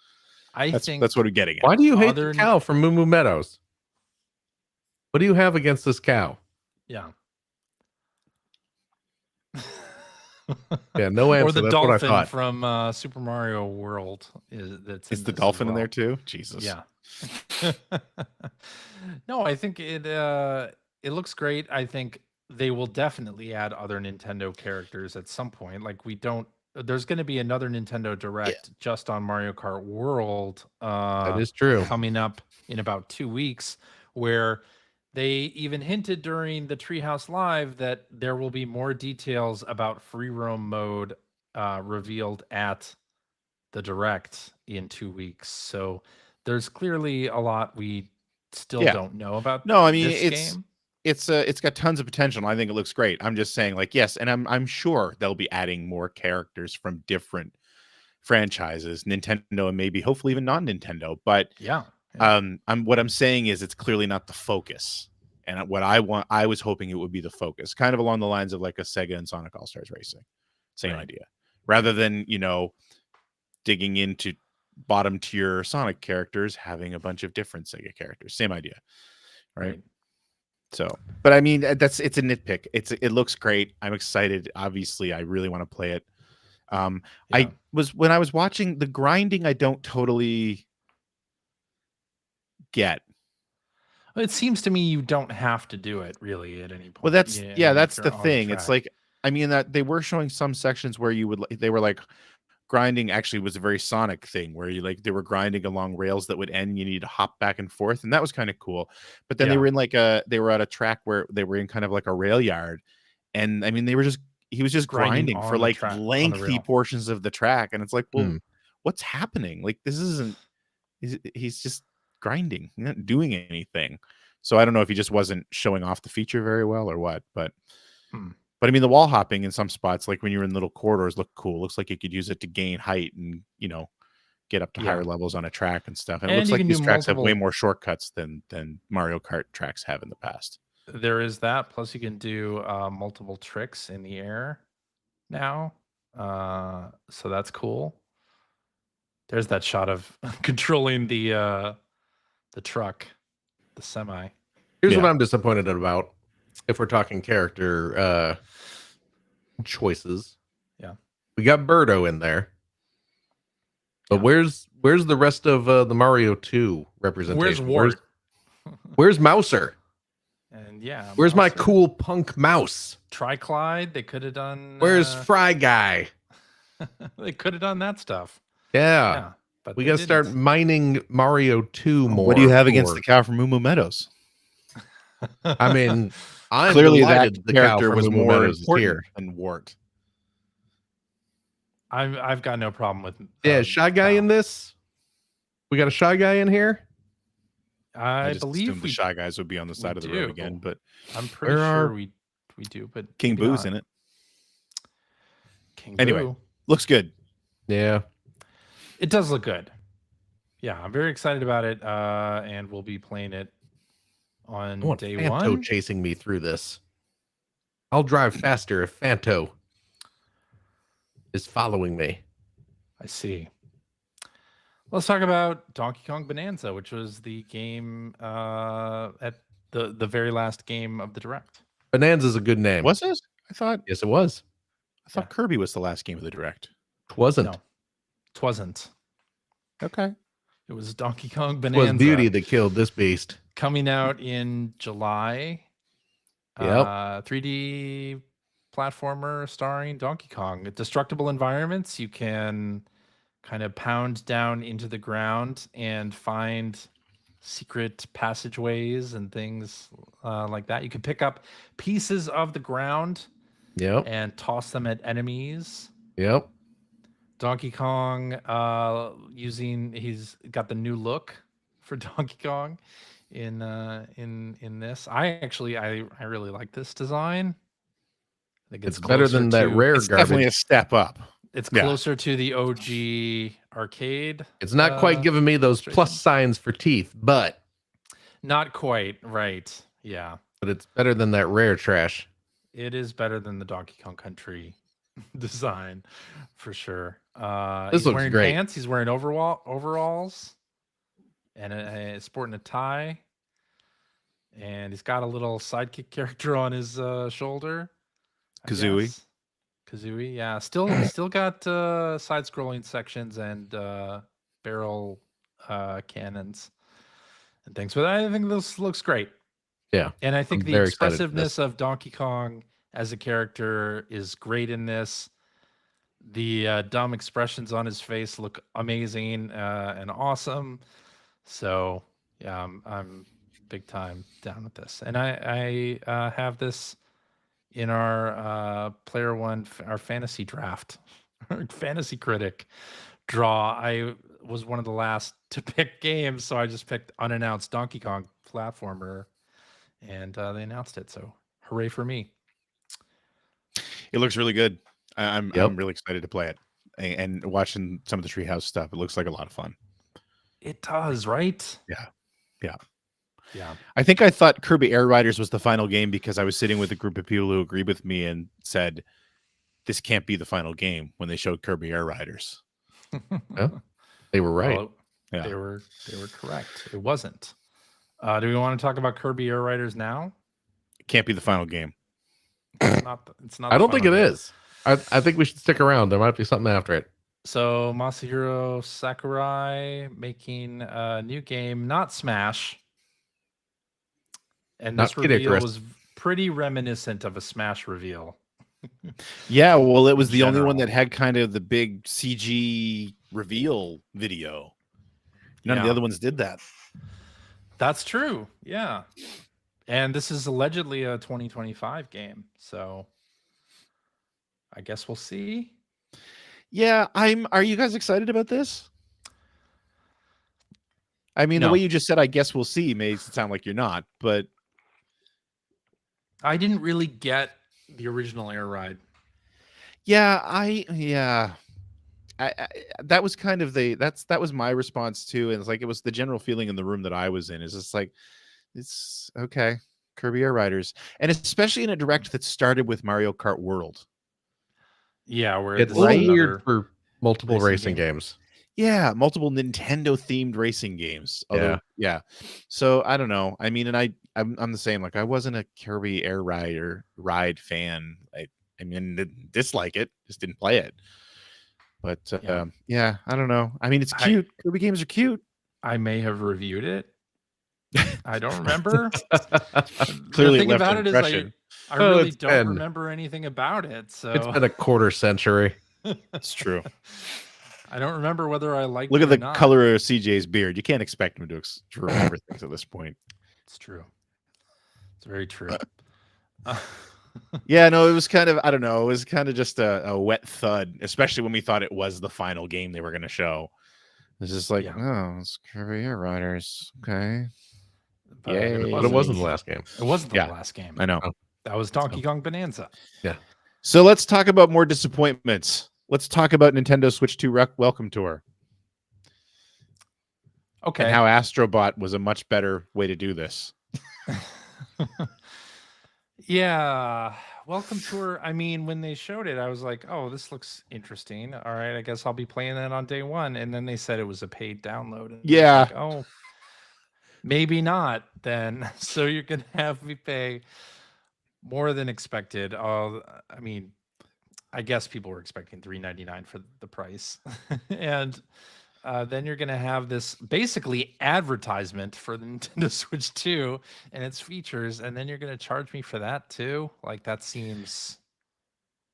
I think That's what I'm getting at. Why do you hate Other- the cow from Moo Moo Meadows? What do you have against this cow? Yeah. Yeah, no answer. Or the That's what I dolphin thought. from Super Mario World. That's Is in the this as dolphin in well. there too? Jesus. Yeah. No, I think it looks great. I think they will definitely add other Nintendo characters at some point. Like there's going to be another Nintendo Direct just on Mario Kart World That is true. coming up in about 2 weeks, where they even hinted during the Treehouse Live that there will be more details about free roam mode revealed at the Direct in 2 weeks. So there's clearly a lot we still don't know about. No, I mean this game. it's got tons of potential. And I think it looks great. I'm just saying, like, yes, and I'm sure they'll be adding more characters from different franchises, Nintendo and maybe hopefully even non-Nintendo. But Yeah. what I'm saying is it's clearly not the focus. And what I was hoping it would be the focus, kind of along the lines of like a Sega and Sonic All-Stars Racing. Same Right. idea. Rather than, digging into bottom tier Sonic characters, having a bunch of different Sega characters. Same idea. Right. So, but I mean, it's a nitpick. It looks great. I'm excited. Obviously, I really want to play it. When I was watching the grinding, I don't totally get. It seems to me you don't have to do it really at any point. Well, that's I yeah, mean, if that's you're the on thing. It's track. like I mean that they were showing some sections where you would they were like grinding actually was a very Sonic thing where you like they were grinding along rails that would end. You need to hop back and forth, and that was kind of cool. But then they Yeah. were in like they were at a track where they were in kind of like a rail yard, and I mean they were just he was just Grinding grinding on for the like track, on the lengthy rail. portions of the track, and it's like, well, Hmm. what's happening? Like this isn't. He's just grinding, he's not doing anything. So I don't know if he just wasn't showing off the feature very well or what, but. Hmm. But I mean, the wall hopping in some spots, like when you're in little corridors, look cool. Looks like you could use it to gain height and get up to Yeah. higher levels on a track and stuff. And it And looks you like can these do tracks have way multiple- more shortcuts than Mario Kart tracks have in the past. There is that. Plus, you can do multiple tricks in the air now. So that's cool. There's that shot of controlling the truck, the semi. Here's Yeah. what I'm disappointed about. If we're talking character choices, Yeah. we got Birdo in there, but Yeah. where's the rest of the Mario 2 representation? Where's Wart? Where's Mouser? And yeah, Where's my Mouser. cool punk mouse? Triclide? They could have done. Where's Fry Guy? They could have done that stuff. Yeah, Yeah, but we they got to start didn't. mining Mario 2 more. What do you have against for- the cow from Moo Moo Meadows? I mean, I'm Clearly, that delighted the cow character from was Moo Moo more Meadows is important here. than Wart. I've got no problem with. Yeah, Shy Guy in this. We got a Shy Guy in here. I just believe assumed the we. Shy Guys would be on the side of the road do. again, but I'm pretty Where sure are- we do, but King maybe Boo's not. in it. King Anyway. Boo. Looks good. Yeah, It does look good. Yeah, I'm very excited about it, and we'll be playing it I on want day Fanto one. chasing me through this. I'll drive faster if Fanto is following me. I see. Let's talk about Donkey Kong Bonanza, which was the game at the very last game of the Direct. Bonanza's a good name. Was it? I thought Yes, it was. Kirby was the last game of the Direct. It wasn't. No, it wasn't. Okay. It was Donkey Kong It Bonanza. was Beauty that killed this beast. Coming out in July. Yep. 3D platformer starring Donkey Kong. Destructible environments. You can kind of pound down into the ground and find secret passageways and things like that. You can pick up pieces of the ground Yep. and toss them at enemies. Yep. Donkey Kong he's got the new look for Donkey Kong in this. I really like this design. I think It's better than that rare It's definitely a garbage. step up. It's Yeah. closer to the OG arcade. It's not quite giving me those plus signs for teeth, but Not quite, right. Yeah. it's better than that rare trash. It is better than the Donkey Kong Country design for sure. This He's looks wearing great. pants, he's wearing overalls and sporting a tie. And he's got a little sidekick character on his shoulder. I Kazooie. guess. Kazooie, yeah. Still got side-scrolling sections and barrel cannons and things. But I think this looks great. Yeah. And I think I'm the very excited for expressiveness of Donkey Kong as a character is great in this. The dumb expressions on his face look amazing and awesome. So yeah, I'm big time down with this. And I have this in our player one, our fantasy draft, our fantasy critic draw. I was one of the last to pick games, so I just picked unannounced Donkey Kong platformer, and they announced it. So hooray for me! It looks really good. I'm Yep. really excited to play it. And watching some of the Treehouse stuff, it looks like a lot of fun. It does, right? Yeah. Yeah. I think I thought Kirby Air Riders was the final game because I was sitting with a group of people who agreed with me and said, this can't be the final game when they showed Kirby Air Riders. They were right. Well, Yeah. They were correct. It wasn't. Do we want to talk about Kirby Air Riders now? It can't be the final game. It's not. It's not. I the don't think it final game. is. I think we should stick around. There might be something after it. So Masahiro Sakurai making a new game, not Smash. And Not this Kid reveal Icarus. was pretty reminiscent of a Smash reveal. Yeah, well, it was the only one general. that had kind of the big CG reveal video. None of the Yeah. other ones did that. That's true. Yeah. And this is allegedly a 2025 game. So I guess we'll see. Yeah, are you guys excited about this? I mean, the No. way you just said, I guess we'll see, makes it sound like you're not, but I didn't really get the original Air Ride. yeah, I that was kind of that was my response too, and it's like it was the general feeling in the room that I was in. Is just like it's okay, Kirby Air Riders, and especially in a direct that started with Mario Kart World. Yeah, where It's this a is little another weird for multiple racing racing game. games. Yeah, multiple Nintendo themed racing games. Although, yeah. So I don't know. I mean, and I'm the same. Like I wasn't a Kirby Air Ride fan. I mean, didn't dislike it, just didn't play it. But yeah, I don't know. I mean, it's cute. Kirby games are cute. I may have reviewed it. I don't remember. Clearly the thing left about an it is impression. I Oh, really it's don't been- remember anything about it. So It's been a quarter century. It's true. I don't remember whether I liked Look it at or the not. color of CJ's beard. You can't expect him to remember things at this point. It's true. It's very true. Yeah, no, it was kind of, I don't know, it was kind of just a wet thud, especially when we thought it was the final game they were going to show. It's just like, Yeah. oh, it's Kirby Air Riders. Okay. But Yay. But it wasn't the last game. It wasn't the Yeah. last game. I know. That was Donkey Kong Bonanza. So let's talk about more disappointments. Let's talk about Nintendo Switch 2 Welcome Tour Okay. and how Astrobot was a much better way to do this. Yeah. Welcome Tour. I mean, when they showed it, I was like, oh, this looks interesting. All right. I guess I'll be playing that on day one. And then they said it was a paid download. And I was Yeah. like, oh, maybe not then. So you're going to have me pay more than expected. I mean, I guess people were expecting $3.99 for the price. And then you're going to have this basically advertisement for the Nintendo Switch 2 and its features. And then you're going to charge me for that too. Like that seems.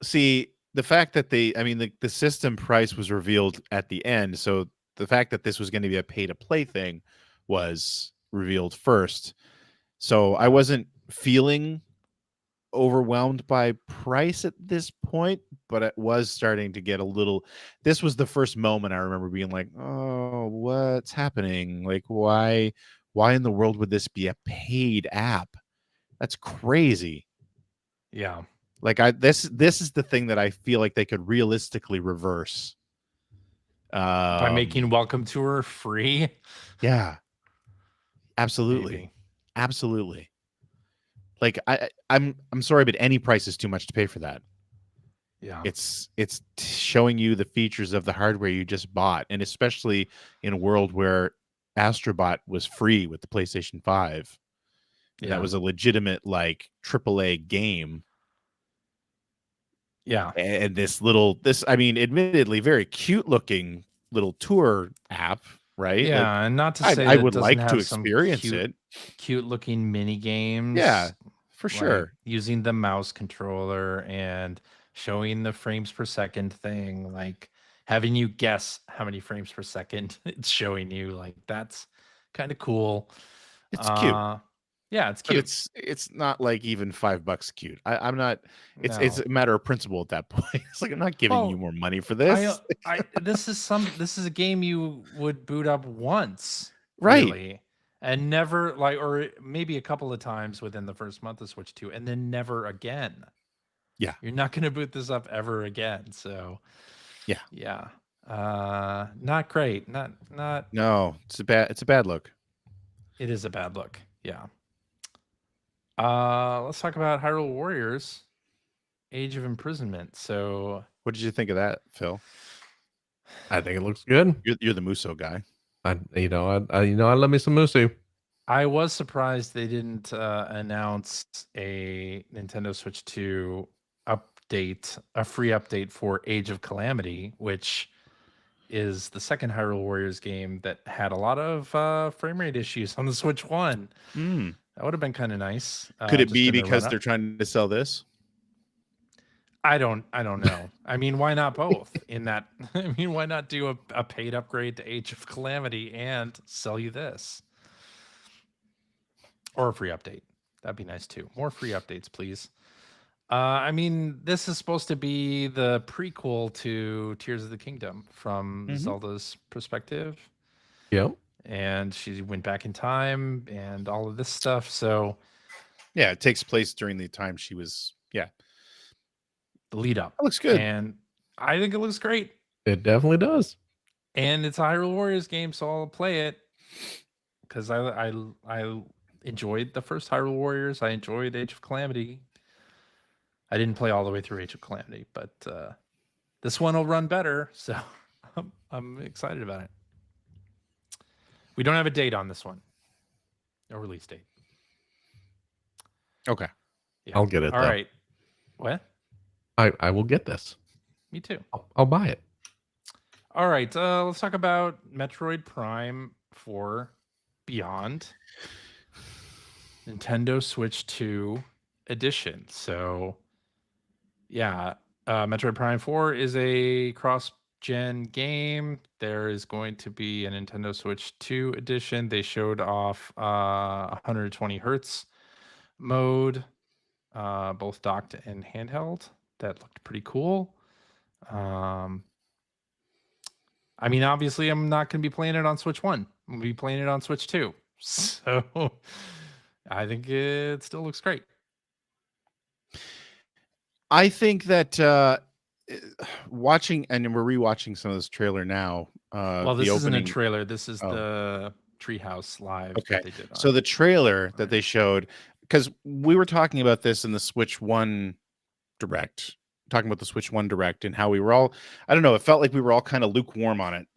See, the fact that the system price was revealed at the end. So the fact that this was going to be a pay to play thing was revealed first. So I wasn't feeling overwhelmed by price at this point, but it was starting to get a little. This was the first moment I remember being like, oh, what's happening? Like, why in the world would this be a paid app? That's crazy. Yeah. Like this is the thing that I feel like they could realistically reverse By making Welcome Tour free. Yeah, absolutely. Maybe. Absolutely. Like I'm sorry, but any price is too much to pay for that. Yeah. It's showing you the features of the hardware you just bought, and especially in a world where Astrobot was free with the PlayStation 5. Yeah. That was a legitimate like AAA game. Yeah. And this I mean, admittedly very cute looking little tour app, right? Yeah, Like, and not to say I that it would doesn't like to have some experience cute, it. cute looking mini games. Yeah, for like sure. using the mouse controller and showing the frames per second thing, like having you guess how many frames per second it's showing you. Like that's kind of cool. It's cute. Yeah, it's But cute. it's not like even $5 cute. I'm not. It's No. a matter of principle at that point. It's like I'm not giving Well, you more money for this. This is a game you would boot up once, Right. really, and never or maybe a couple of times within the first month of Switch 2, and then never again. Yeah. You're not going to boot this up ever again. So yeah, not great. Not. No, it's a bad look. It is a bad look. Yeah. Let's talk about Hyrule Warriors: Age of Imprisonment. So, What did you think of that, Phil? I think it looks good. You're the Muso guy. I love me some Musu. I was surprised they didn't announce a Nintendo Switch 2 update, a free update for Age of Calamity, which is the second Hyrule Warriors game that had a lot of frame rate issues on the Switch 1. That would have been kind of nice. Could it just be in the because run-up. they're trying to sell this? I don't know. I mean, why not both? In that, I mean, why not do a paid upgrade to Age of Calamity and sell you this, or a free update? That'd be nice too. More free updates, please. I mean, this is supposed to be the prequel to Tears of the Kingdom from Mhm. Zelda's perspective, Yep. and she went back in time and all of this stuff. So Yeah, it takes place during the time she was. Yeah, the lead up, that looks good. and I think it looks great. It definitely does. And it's a Hyrule Warriors game, so I'll play it because I enjoyed the first Hyrule Warriors. I enjoyed Age of Calamity. I didn't play all the way through Age of Calamity, but this one will run better, so I'm excited about it. We don't have a date on this one, no release date. Okay. Yeah. I'll get it, All though. right. What? I will get this. Me too. I'll buy it. All right. Let's talk about Metroid Prime 4 Beyond. Nintendo Switch 2 edition. So, yeah, Metroid Prime 4 is a cross-gen game. There is going to be a Nintendo Switch 2 edition. They showed off 120 hertz mode, both docked and handheld. That looked pretty cool. I mean, obviously, I'm not going to be playing it on Switch 1. I'm going to be playing it on Switch 2. So I think it still looks great. I think that watching, and we're rewatching some of this trailer now. Well, this the isn't a opening, trailer. This is Oh. the Treehouse Live Okay. that they did. So on the trailer that Right. they showed, because we were talking about this in the Switch 1 Direct, talking about the Switch 1 Direct and how we were all, I don't know, it felt like we were all kind of lukewarm on it.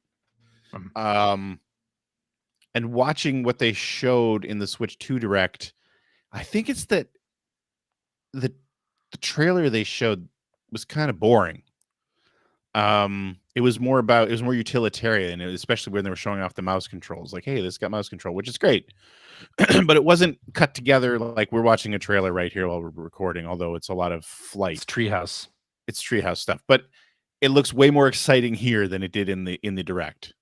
And watching what they showed in the Switch 2 Direct, I think it's that the trailer they showed was kind of boring. It was more utilitarian, especially when they were showing off the mouse controls. Like, hey, this got mouse control, which is great. But it wasn't cut together like we're watching a trailer right here while we're recording, although it's a lot of flight. It's Treehouse. It's Treehouse stuff, but it looks way more exciting here than it did in the Direct.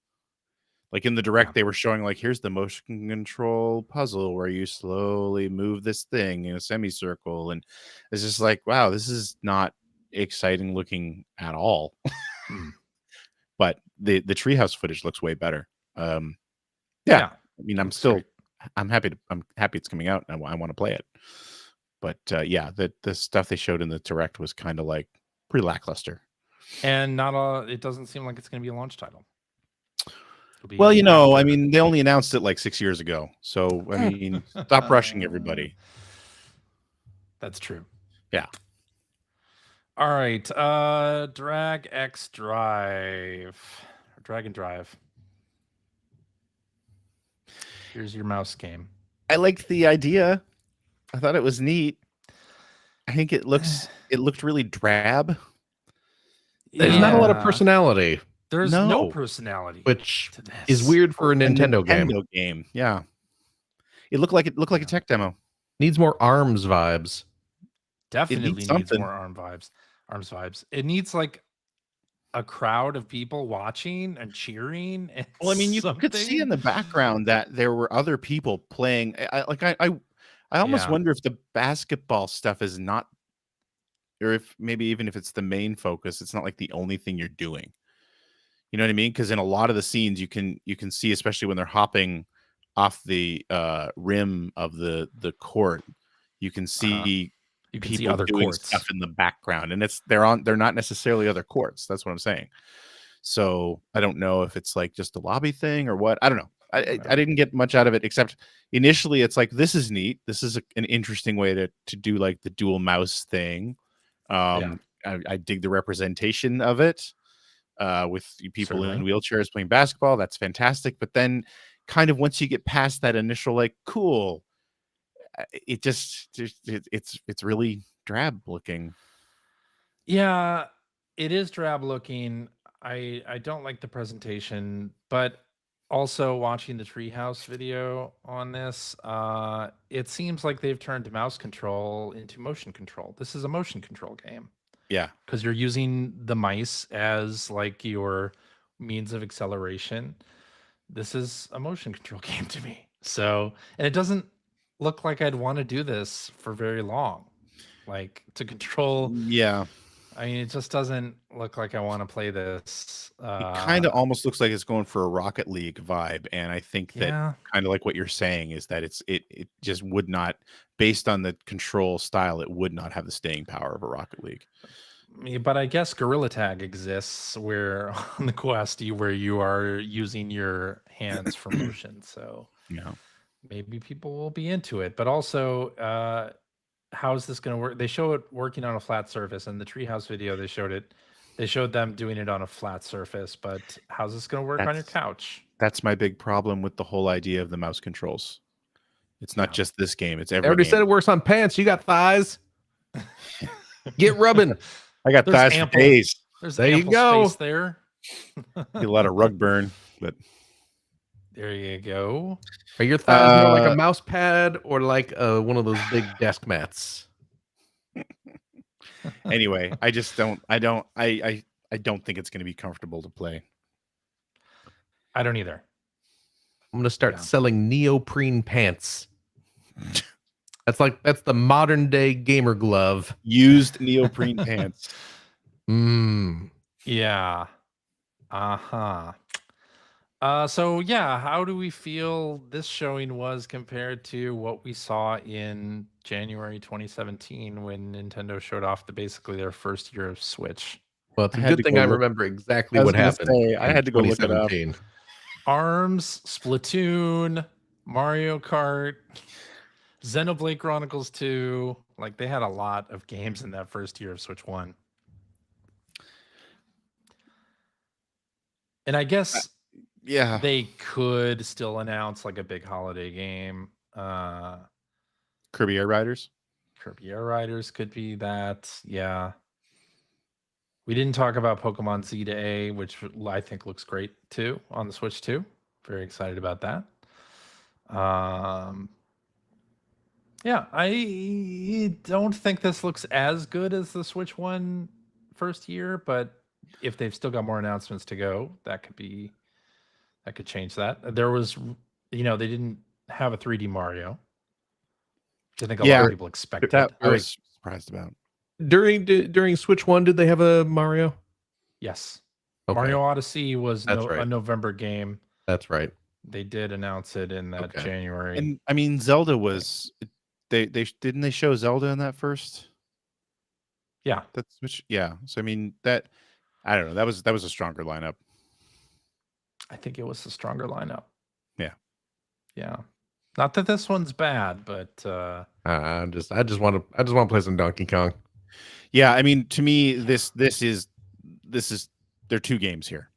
Like in the Direct, they were showing like, here's the motion control puzzle where you slowly move this thing in a semicircle, and it's just like, wow, this is not exciting looking at all. But the Treehouse footage looks way better. Yeah. I mean, I'm happy it's coming out, and I want to play it. But yeah, the stuff they showed in the Direct was kind of like pretty lackluster. And it doesn't seem like it's going to be a launch title. Well, you know, I mean, they only announced it like 6 years ago. So, I mean, stop rushing everybody. That's true. Yeah. All right. Drag X Drive. Drag and Drive. Here's your mouse game. I liked the idea. I thought it was neat. I think it looked really drab. There's not a lot of personality. There's no personality, which to this. is weird for a Nintendo game. Yeah, it looked like a tech demo. Needs more ARMS vibes. Definitely needs more arms vibes. It needs like a crowd of people watching and cheering. And well, I mean, you could see in the background that there were other people playing. I almost wonder if the basketball stuff is not, or if maybe even if it's the main focus, it's not like the only thing you're doing. You know what I mean? Because in a lot of the scenes, you can see, especially when they're hopping off the rim of the court, you can see people other doing courts stuff in the background, and they're not necessarily other courts. That's what I'm saying. So I don't know if it's like just a lobby thing or what. I don't know. I didn't get much out of it, except initially it's like, this is neat. This is an interesting way to do like the dual mouse thing. I dig the representation of it. With people in wheelchairs playing basketball, that's fantastic. But then kind of once you get past that initial like cool, it just it's really drab looking. Yeah, it is drab looking. I don't like the presentation, but Also, watching the Treehouse video on this, it seems like they've turned mouse control into motion control. This is a motion control game Yeah. because you're using the mice as like your means of acceleration. This is a motion control game to me. So, and it doesn't look like I'd want to do this for very long. Like to control, Yeah. I mean, it just doesn't look like I want to play this. It kind of almost looks like it's going for a Rocket League vibe, and I think that Yeah. kind of like what you're saying is that it just would not, based on the control style, it would not have the staying power of a Rocket League. But I guess Gorilla Tag exists where on the Quest where you are using your hands for motion. So Yeah. maybe people will be into it. But also, how's this going to work? They show it working on a flat surface. In the Treehouse video, they showed them doing it on a flat surface. But how's this going to work on your couch? That's my big problem with the whole idea of the mouse controls. It's not Yeah. just this game; it's I every already game. said it works on pants. You got thighs. Get rubbing. I got There's thighs for ample- days. There's There you ample go. space there. Get a lot of rug burn, but There you go. Are your thighs more like a mouse pad or like one of those big desk mats? anyway, I don't think it's going to be comfortable to play. I don't either. I'm gonna start Yeah. selling neoprene pants. That's the modern day gamer glove. Used neoprene pants. Yeah. Uh-huh. So yeah, how do we feel this showing was compared to what we saw in January 2017 when Nintendo showed off basically their first year of Switch? Well, it's I a had good to thing go I look- remember exactly I was what gonna happened. say, I in had to go look it up. 2017. ARMS, Splatoon, Mario Kart, Xenoblade Chronicles 2. Like they had a lot of games in that first year of Switch 1. And I guess Yeah. they could still announce like a big holiday game. Kirby Air Riders. Kirby Air Riders could be that. Yeah. We didn't talk about Pokemon Z to A, which I think looks great too on the Switch 2. Very excited about that. Yeah, I don't think this looks as good as the Switch 1 first year, but if they've still got more announcements to go, that could change that. There was, they didn't have a 3D Mario. I think a lot Yeah, of people expected. That I was surprised about. During Switch 1, did they have a Mario? Yes. Okay. Mario Odyssey was That's a right. November game. That's right. They did announce it in that Okay. January. And I mean, Zelda was they didn't they show Zelda in that first? Yeah. That's which yeah. So I mean that I don't know. That was a stronger lineup. I think it was the stronger lineup. Yeah. Yeah. Not that this one's bad, but I just want to play some Donkey Kong. Yeah, I mean, to me, this is there are two games here.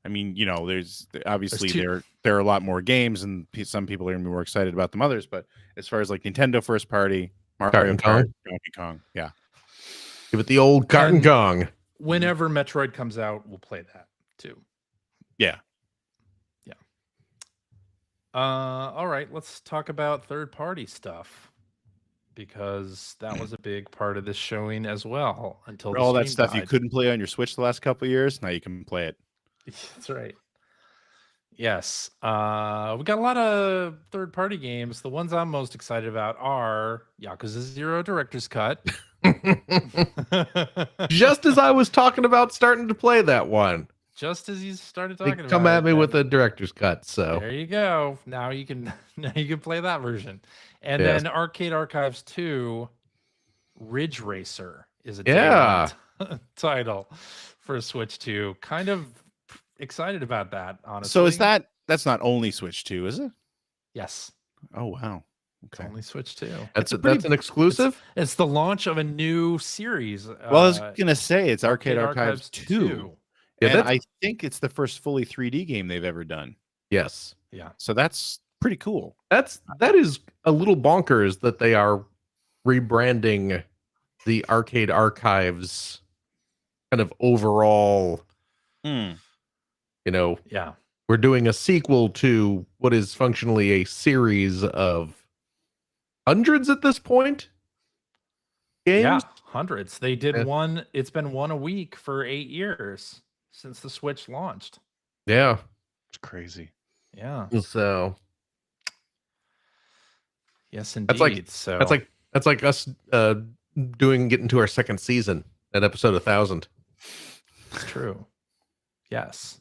I mean, there's obviously two- there are a lot more games, and some people are gonna be more excited about than others. But as far as like Nintendo first party, Mario and Kart, Kong? Donkey Kong, yeah, Give it the old Kart and And- Kong. whenever Metroid comes out, we'll play that too. yeah. All right, let's talk about third-party stuff because that was a big part of this showing as well. Until the All that stream stuff you died. couldn't play on your Switch the last couple of years, now you can play it. That's right. Yes. We got a lot of third-party games. The ones I'm most excited about are Yakuza 0 Director's Cut. Just as I was talking about starting to play that one, Just as you started they talking about come at it, me with then a director's cut. So there you go. Now you can play that version. And Yes. then Arcade Archives 2 Ridge Racer is a Yeah. day one title for Switch 2. Kind of excited about that, honestly. So that's not only Switch 2, is it? Yes. Oh wow. It's Okay. only Switch 2. that's It's pretty- an exclusive. It's the launch of a new series. Well, I was gonna say it's Arcade Archives 2. Yeah, And that's- I think it's the first fully 3D game they've ever done. Yes, Yeah. So that's pretty cool. that is a little bonkers that they are rebranding the Arcade Archives kind of overall, Hmm. you know, Yeah. we're doing a sequel to what is functionally a series of hundreds at this point. Games. Yeah, hundreds. They did Yeah. one. It's been one a week for 8 years since the Switch launched. Yeah. It's crazy. Yeah. So Yes, That's like- indeed. So that's like us getting to our second season at episode 1000. it's true. Yes.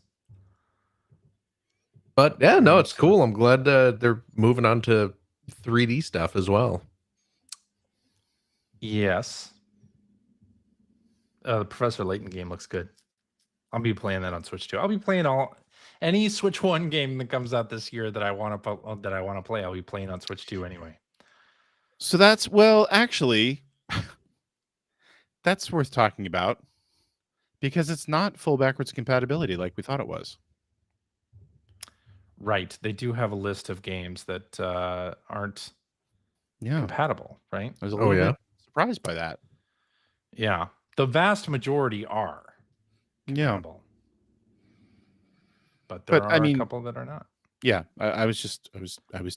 But yeah, no, it's So- cool. I'm glad they're moving on to 3D stuff as well. Yes. The Professor Layton game looks good. I'll be playing that on Switch too. I'll be playing any Switch 1 game that comes out this year that I want to play. I'll be playing on Switch 2 anyway. So actually, that's worth talking about because it's not full backwards compatibility like we thought it was. Right. They do have a list of games that aren't Yeah, compatible, right? I was a Oh, little yeah? bit surprised by that. Yeah. The vast majority are Yeah, compatible. But there But, are I a mean- couple that are not. yeah. I was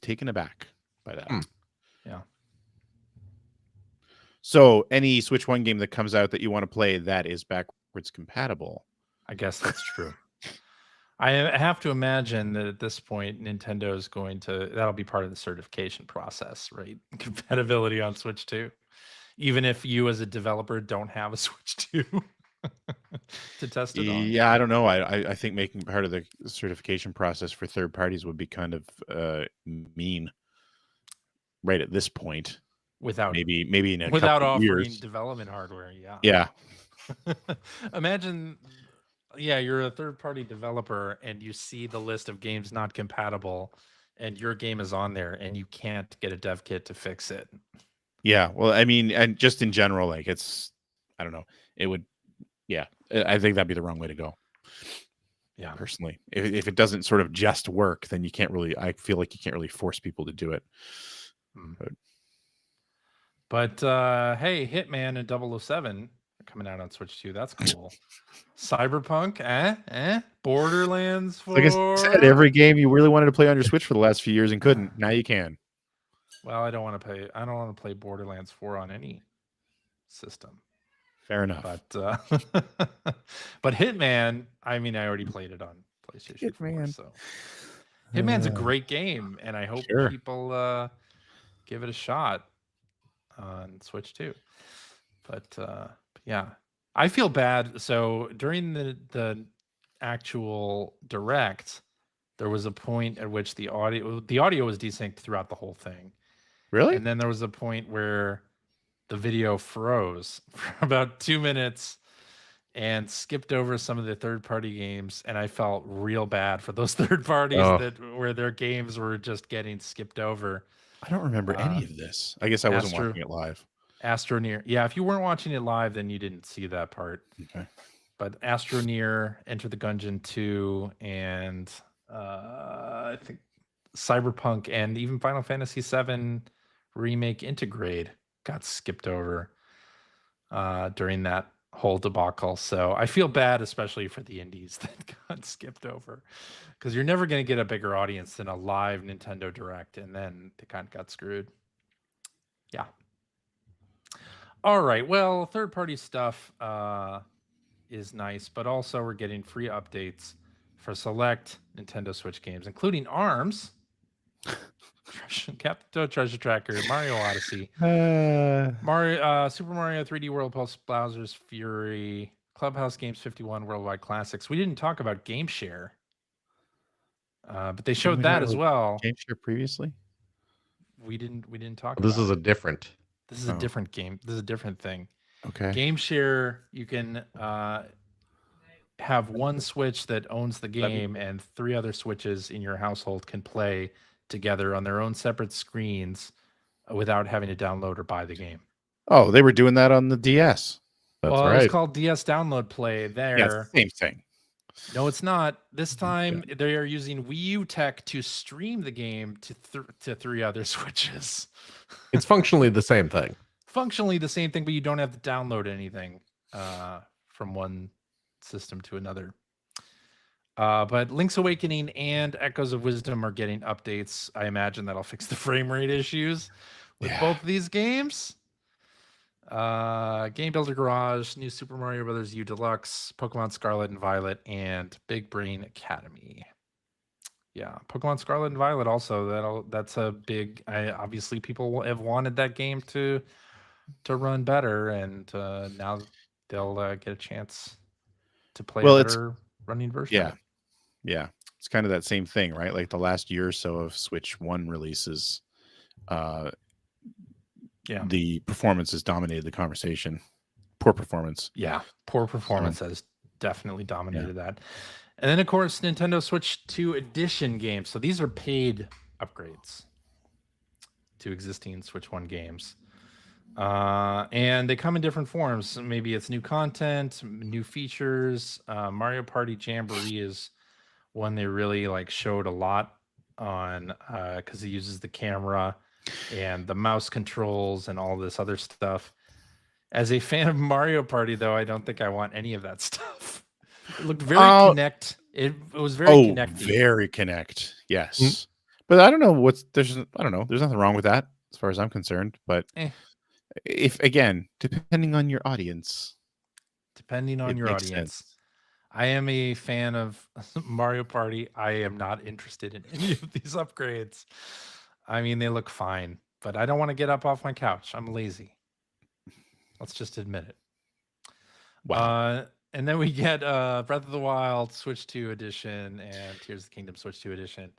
taken aback by that. Hmm. Yeah. So any Switch 1 game that comes out that you want to play that is backwards compatible. I guess that's true. I have to imagine that at this point, Nintendo is that'll be part of the certification process, right? Compatibility on Switch 2. Even if you as a developer don't have a Switch 2 to test it on. Yeah, I don't know. I think making part of the certification process for third parties would be kind of mean right at this point. Without Maybe in a without couple of offering years. development hardware. Yeah. Yeah. Imagine, you're a third party developer and you see the list of games not compatible and your game is on there and you can't get a dev kit to fix it. Yeah. Well, I mean, and just in general, like I don't know. It would, yeah. I think that'd be the wrong way to go. Yeah. Personally, if it doesn't sort of just work, then I feel like you can't really force people to do it. But hey, Hitman and 007 are coming out on Switch 2. That's cool. Cyberpunk, Borderlands 4. Like I said, every game you really wanted to play on your Switch for the last few years and couldn't, now you can. Well, I don't want to play Borderlands 4 on any system. Fair enough. But but Hitman, I mean, I already played it on PlayStation 4, Hitman. so Hitman's a great game, and I hope Sure. people give it a shot on Switch too. But yeah, I feel bad. So during the actual direct, there was a point at which the audio was desynced throughout the whole thing. Really? And then there was a point where the video froze for about 2 minutes and skipped over some of the third-party games. And I felt real bad for those third parties where their games were just getting skipped over. I don't remember any of this. I guess I wasn't Astro- watching it live. Astroneer. Yeah, if you weren't watching it live, then you didn't see that part. Okay. But Astroneer, Enter the Gungeon 2, and I think Cyberpunk and even Final Fantasy VII Remake Intergrade got skipped over during that whole debacle. So I feel bad, especially for the indies that got skipped over, because you're never going to get a bigger audience than a live Nintendo Direct, and then they kind of got screwed. Yeah. All right. Well, third-party stuff is nice, but also we're getting free updates for select Nintendo Switch games, including ARMS, Captain Toad Treasure Tracker, Mario Odyssey, Super Mario 3D World plus Bowser's Fury, Clubhouse Games 51 Worldwide Classics. We didn't talk about Game Share, but they showed we that talk as about well. Game Share previously? We didn't talk. This about is it. a different. This is a different game. This is a different thing. Okay. Game Share, you can have one Switch that owns the game, and 3 other Switches in your household can play together on their own separate screens without having to download or buy the game. Oh, they were doing that on the DS. That's well, right. it's called DS Download Play there. Yeah, it's the same thing. No, it's not. This time they are using Wii U tech to stream the game to 3 other Switches. It's functionally the same thing. Functionally the same thing, but you don't have to download anything from one system to another. But Link's Awakening and Echoes of Wisdom are getting updates. I imagine that'll fix the frame rate issues with both of these games. Game Builder Garage, New Super Mario Brothers U Deluxe, Pokemon Scarlet and Violet, and Big Brain Academy. Yeah, Pokemon Scarlet and Violet also. That's a big. Obviously, people have wanted that game to run better, and now they'll get a chance to play a better running version. Of it. Yeah, it's kind of that same thing, right? Like the last year or so of Switch 1 releases, the performance has dominated the conversation. Poor performance. Yeah, poor performance has definitely dominated that. And then, of course, Nintendo Switch 2 Edition games. So these are paid upgrades to existing Switch 1 games. And they come in different forms. Maybe it's new content, new features. Mario Party Jamboree is one they really showed a lot on because it uses the camera and the mouse controls and all this other stuff. As a fan of Mario Party, though, I don't think I want any of that stuff. It looked very connect. It was very connected. Very connect. Yes. But I don't know there's nothing wrong with that as far as I'm concerned. But if depending on your audience. Sense. I am a fan of Mario Party. I am not interested in any of these upgrades. I mean, they look fine, but I don't want to get up off my couch. I'm lazy. Let's just admit it. Wow. And then we get Breath of the Wild Switch 2 Edition and Tears of the Kingdom Switch 2 Edition.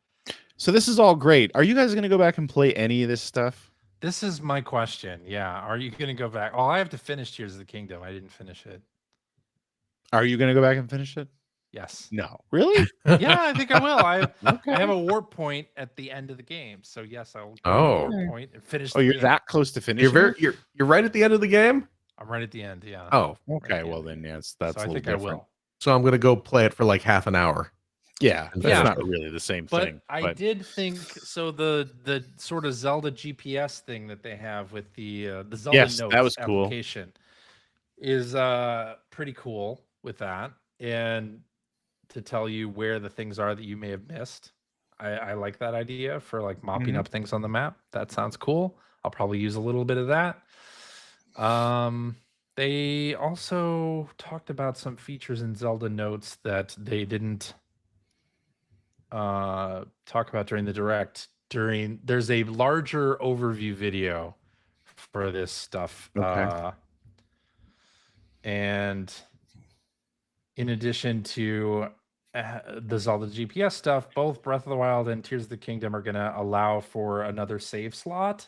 So this is all great. Are you guys going to go back and play any of this stuff? This is my question. Yeah. Are you going to go back? Oh, I have to finish Tears of the Kingdom. I didn't finish it. Are you going to go back and finish it? Yes. No. Really? Yeah, I think I will. I have a warp point at the end of the game. So yes, I'll go to the warp point and finish the you're game. that close to finishing? You're right at the end of the game? I'm right at the end, yeah. Oh. Okay, well then yes, that's so I think different. I will. So I'm gonna go play it for like half an hour. Yeah, that's not really the same thing. But I did think so. The sort of Zelda GPS thing that they have with the Zelda Notes that was cool. application is pretty cool with that, and to tell you where the things are that you may have missed. I like that idea for mopping up things on the map. That sounds cool. I'll probably use a little bit of that. They also talked about some features in Zelda Notes that they didn't talk about during the direct. There's a larger overview video for this stuff. Okay. And in addition to the Zelda GPS stuff, both Breath of the Wild and Tears of the Kingdom are going to allow for another save slot.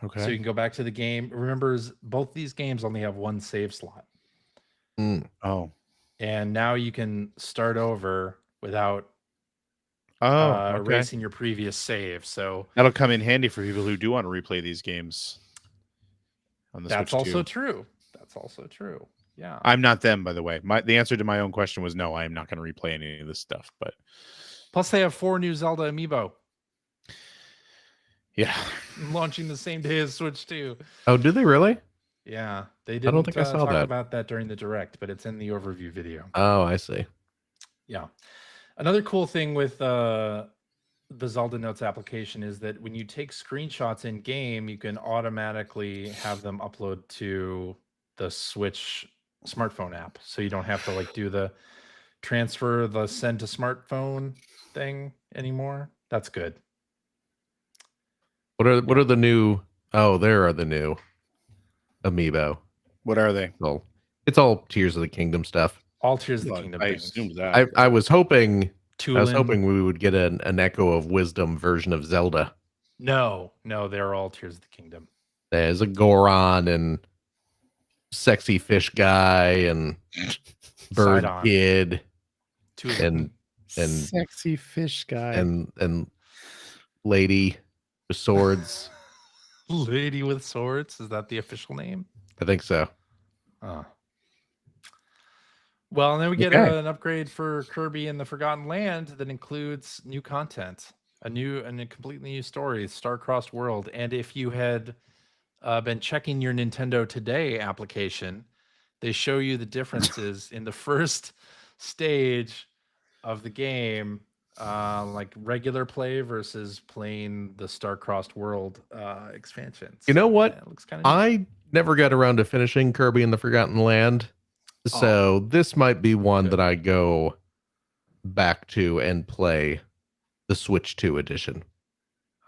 Okay. So you can go back to the game. Remember, both these games only have one save slot. Oh. And now you can start over without erasing your previous save. So that'll come in handy for people who do want to replay these games on the that's Switch also 2. true. That's also true. Yeah. I'm not them, by the way. The answer to my own question was no, I am not going to replay any of this stuff. But plus they have 4 new Zelda amiibo. Yeah. Launching the same day as Switch 2. Oh, did they really? Yeah. They didn't I don't think I saw talk that. about that during the direct, but it's in the overview video. Oh, I see. Yeah. Another cool thing with the Zelda Notes application is that when you take screenshots in game, you can automatically have them upload to the Switch smartphone app. So you don't have to do the transfer, the send to smartphone thing anymore. That's good. What are the new? Oh, there are the new amiibo. What are they? Well, it's all Tears of the Kingdom stuff. All Tears of the Kingdom. I things. assumed that. I was hoping Tulin. we would get an Echo of Wisdom version of Zelda. No, they're all Tears of the Kingdom. There's a Goron and sexy fish guy and bird Sidon. kid and sexy fish guy and lady with swords. Lady with swords. Is that the official name? I think so. Oh. Well, and then we get an upgrade for Kirby and the Forgotten Land that includes new content, a completely new story, Star-Crossed World. And if you had been checking your Nintendo Today application, they show you the differences in the first stage of the game, like regular play versus playing the Star-Crossed World expansion. You know So, what? yeah, it looks kind of I never got around to finishing Kirby and the Forgotten Land. So this might be one Good. that I go back to and play the Switch 2 edition.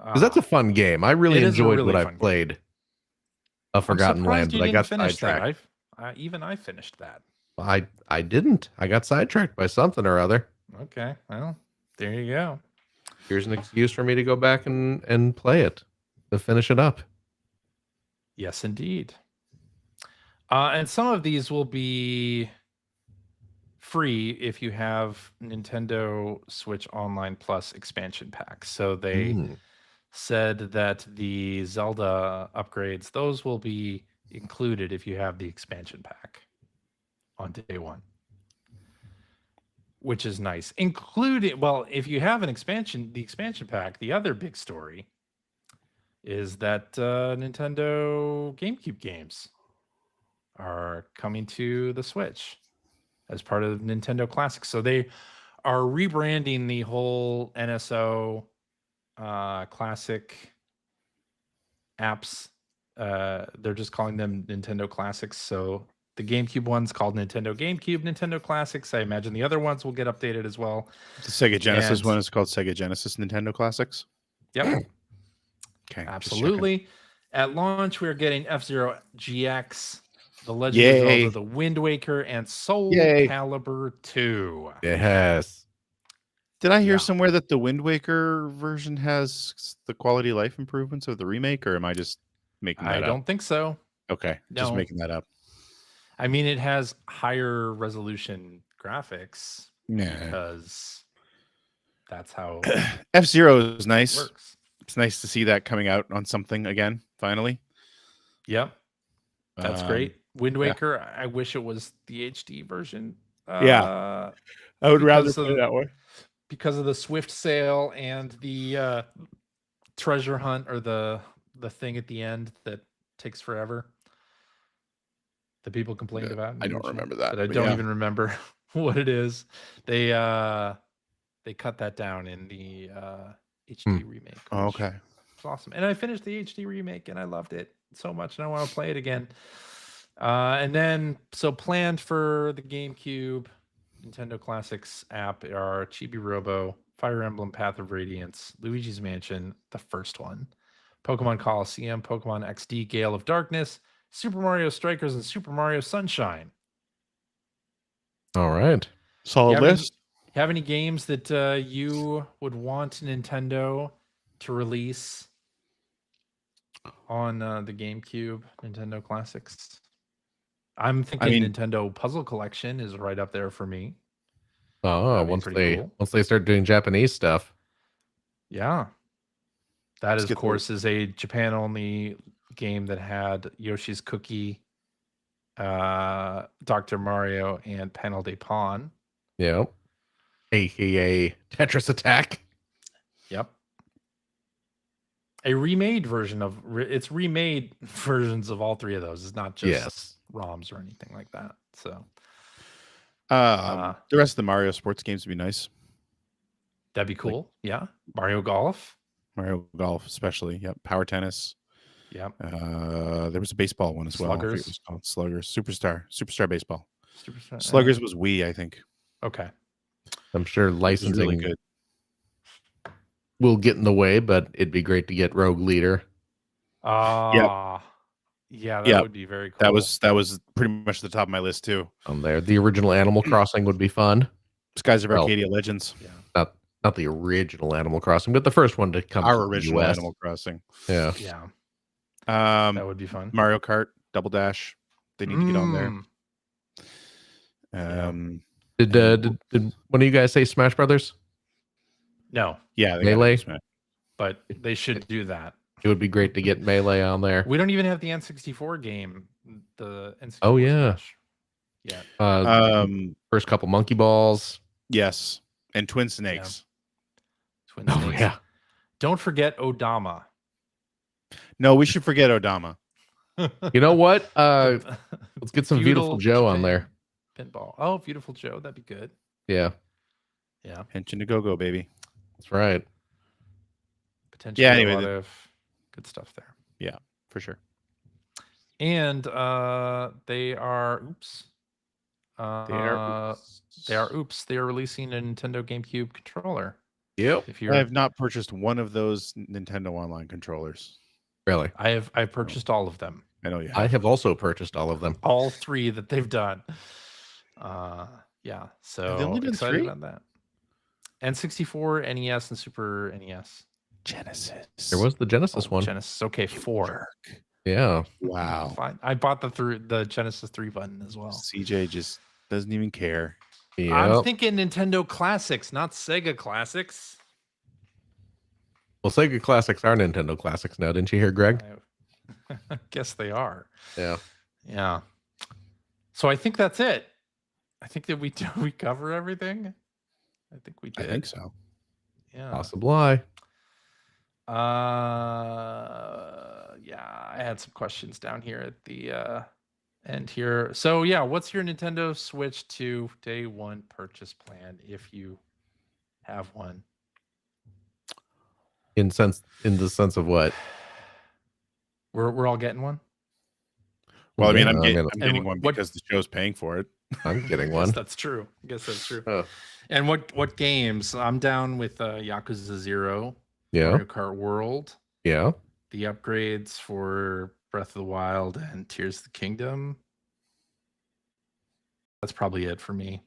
Because that's a fun game. I really It is a enjoyed really what fun I've game. played. A Forgotten Land, you but I didn't got finish sidetracked. that. Even I finished that. I didn't. I got sidetracked by something or other. Okay, well, there you go. Here's an excuse for me to go back and play it, to finish it up. Yes, indeed. And some of these will be free if you have Nintendo Switch Online Plus expansion packs. So they said that the Zelda upgrades, those will be included if you have the expansion pack on day one, which is nice. Including, well, if you have the expansion pack, the other big story is that Nintendo GameCube games are coming to the Switch as part of Nintendo Classics. So they are rebranding the whole NSO Classic apps. They're just calling them Nintendo Classics. So the GameCube one's called Nintendo GameCube, Nintendo Classics. I imagine the other ones will get updated as well. The Sega Genesis And- one is called Sega Genesis Nintendo Classics. Yep. Okay. just checking. Absolutely. At launch, we're getting F-Zero GX, The Legend of Yay. Zelda, The Wind Waker, and Soul Yay. Calibur 2. Yes. Did I hear Yeah. somewhere that the Wind Waker version has the quality of life improvements of the remake, or am I just making that I up? don't think so. Okay, just No. making that up. I mean, it has higher resolution graphics Yeah. because that's how F-Zero is it nice. works. It's nice to see that coming out on something again, finally. Yep, that's Um, great. Wind yeah. Waker, I wish it was the HD version. Yeah. I would rather because of play the- that way. Because of the Swift sale and the treasure hunt, or the thing at the end that takes forever that people complained Yeah, about. I don't remember that, But I but don't yeah. even remember what it is. They cut that down in the HD remake. Oh, which okay. was awesome. And I finished the HD remake and I loved it so much, and I want to play it again. And then, so planned for the GameCube Nintendo Classics app are Chibi Robo, Fire Emblem Path of Radiance, Luigi's Mansion, the first one, Pokemon Coliseum, Pokemon XD Gale of Darkness, Super Mario Strikers, and Super Mario Sunshine. All right. Solid You list. have any games that you would want Nintendo to release on the GameCube Nintendo Classics? I'm thinking Nintendo Puzzle Collection is right up there for me. Oh, That'd be once pretty cool. they start doing Japanese stuff. Yeah. That, Let's is, get of course, is a Japan-only game that had Yoshi's Cookie, Dr. Mario, and Panel de Pon. Yep. AKA Tetris Attack. Yep. A remade version of it's remade versions of all three of those. It's not just Yes. ROMs or anything like that. So The rest of the Mario sports games would be nice. that'd be cool. Yeah. Mario Golf. Mario Golf, especially. Yep. Power tennis. Yep. There was a baseball one as well. I forget what it was called. Sluggers. Superstar baseball. Sluggers was Wii, I think. Okay. I'm sure It was licensing really good. will get in the way, but it'd be great to get Rogue Leader. Yeah, that would be very cool. That was pretty much the top of my list too. On there. The original Animal Crossing would be fun. Skies of Well, Arcadia Legends. Yeah. Not the original Animal Crossing, but the first one to come Our to the original US. Animal Crossing. Yeah. Yeah. That Um, would be fun. Mario Kart, Double Dash. They need to get on Mm. there. Did one of you guys say Smash Brothers? No, Yeah, they Melee? gotta do Smash. but they should do that. It would be great to get Melee on there. We don't even have the N64 game. The N64 Oh, yeah. Smash yet. First couple Monkey Balls. Yes, and Twin Snakes. Twin Oh Snakes. yeah. Don't forget Odama. No, we should forget Odama. You know what? Let's get some Feudal Beautiful Joe on Japan there. Pinball. Oh, Beautiful Joe. That'd be good. Yeah, Yeah, Henshin to go, baby. that's right. potentially anyway, a lot of good stuff there. Yeah, for sure. And they are oops. They are. They are releasing a Nintendo GameCube controller. Yep. If I you're, have not purchased one of those Nintendo Online controllers. Really, I've purchased all of them. I know you have. I have also purchased all of them. All 3 that they've done. Yeah. So Have they only done excited 3? about that. N64, NES, and Super NES. Genesis. There was the Genesis one. Genesis. Okay, 4. Jerk. Yeah. Wow. Fine. I bought the Genesis 3 button as well. CJ just doesn't even care. I'm Yep. thinking Nintendo Classics, not Sega Classics. Well, Sega Classics are Nintendo Classics now. Didn't you hear, Greg? I guess they are. Yeah. Yeah. So I think that's it. I think that we cover everything. I think we did. I think so. Yeah. Possibly. Yeah, I had some questions down here at the end here. So yeah, what's your Nintendo Switch 2 day one purchase plan if you have one? In the sense of what? We're all getting one. Well, I mean, Yeah, I'm getting And one what- because the show's paying for it. I'm getting I guess one. that's true. I guess that's true. Oh, And what games? I'm down with Yakuza 0, yeah. Mario Kart World, Yeah. the upgrades for Breath of the Wild and Tears of the Kingdom. That's probably it for me.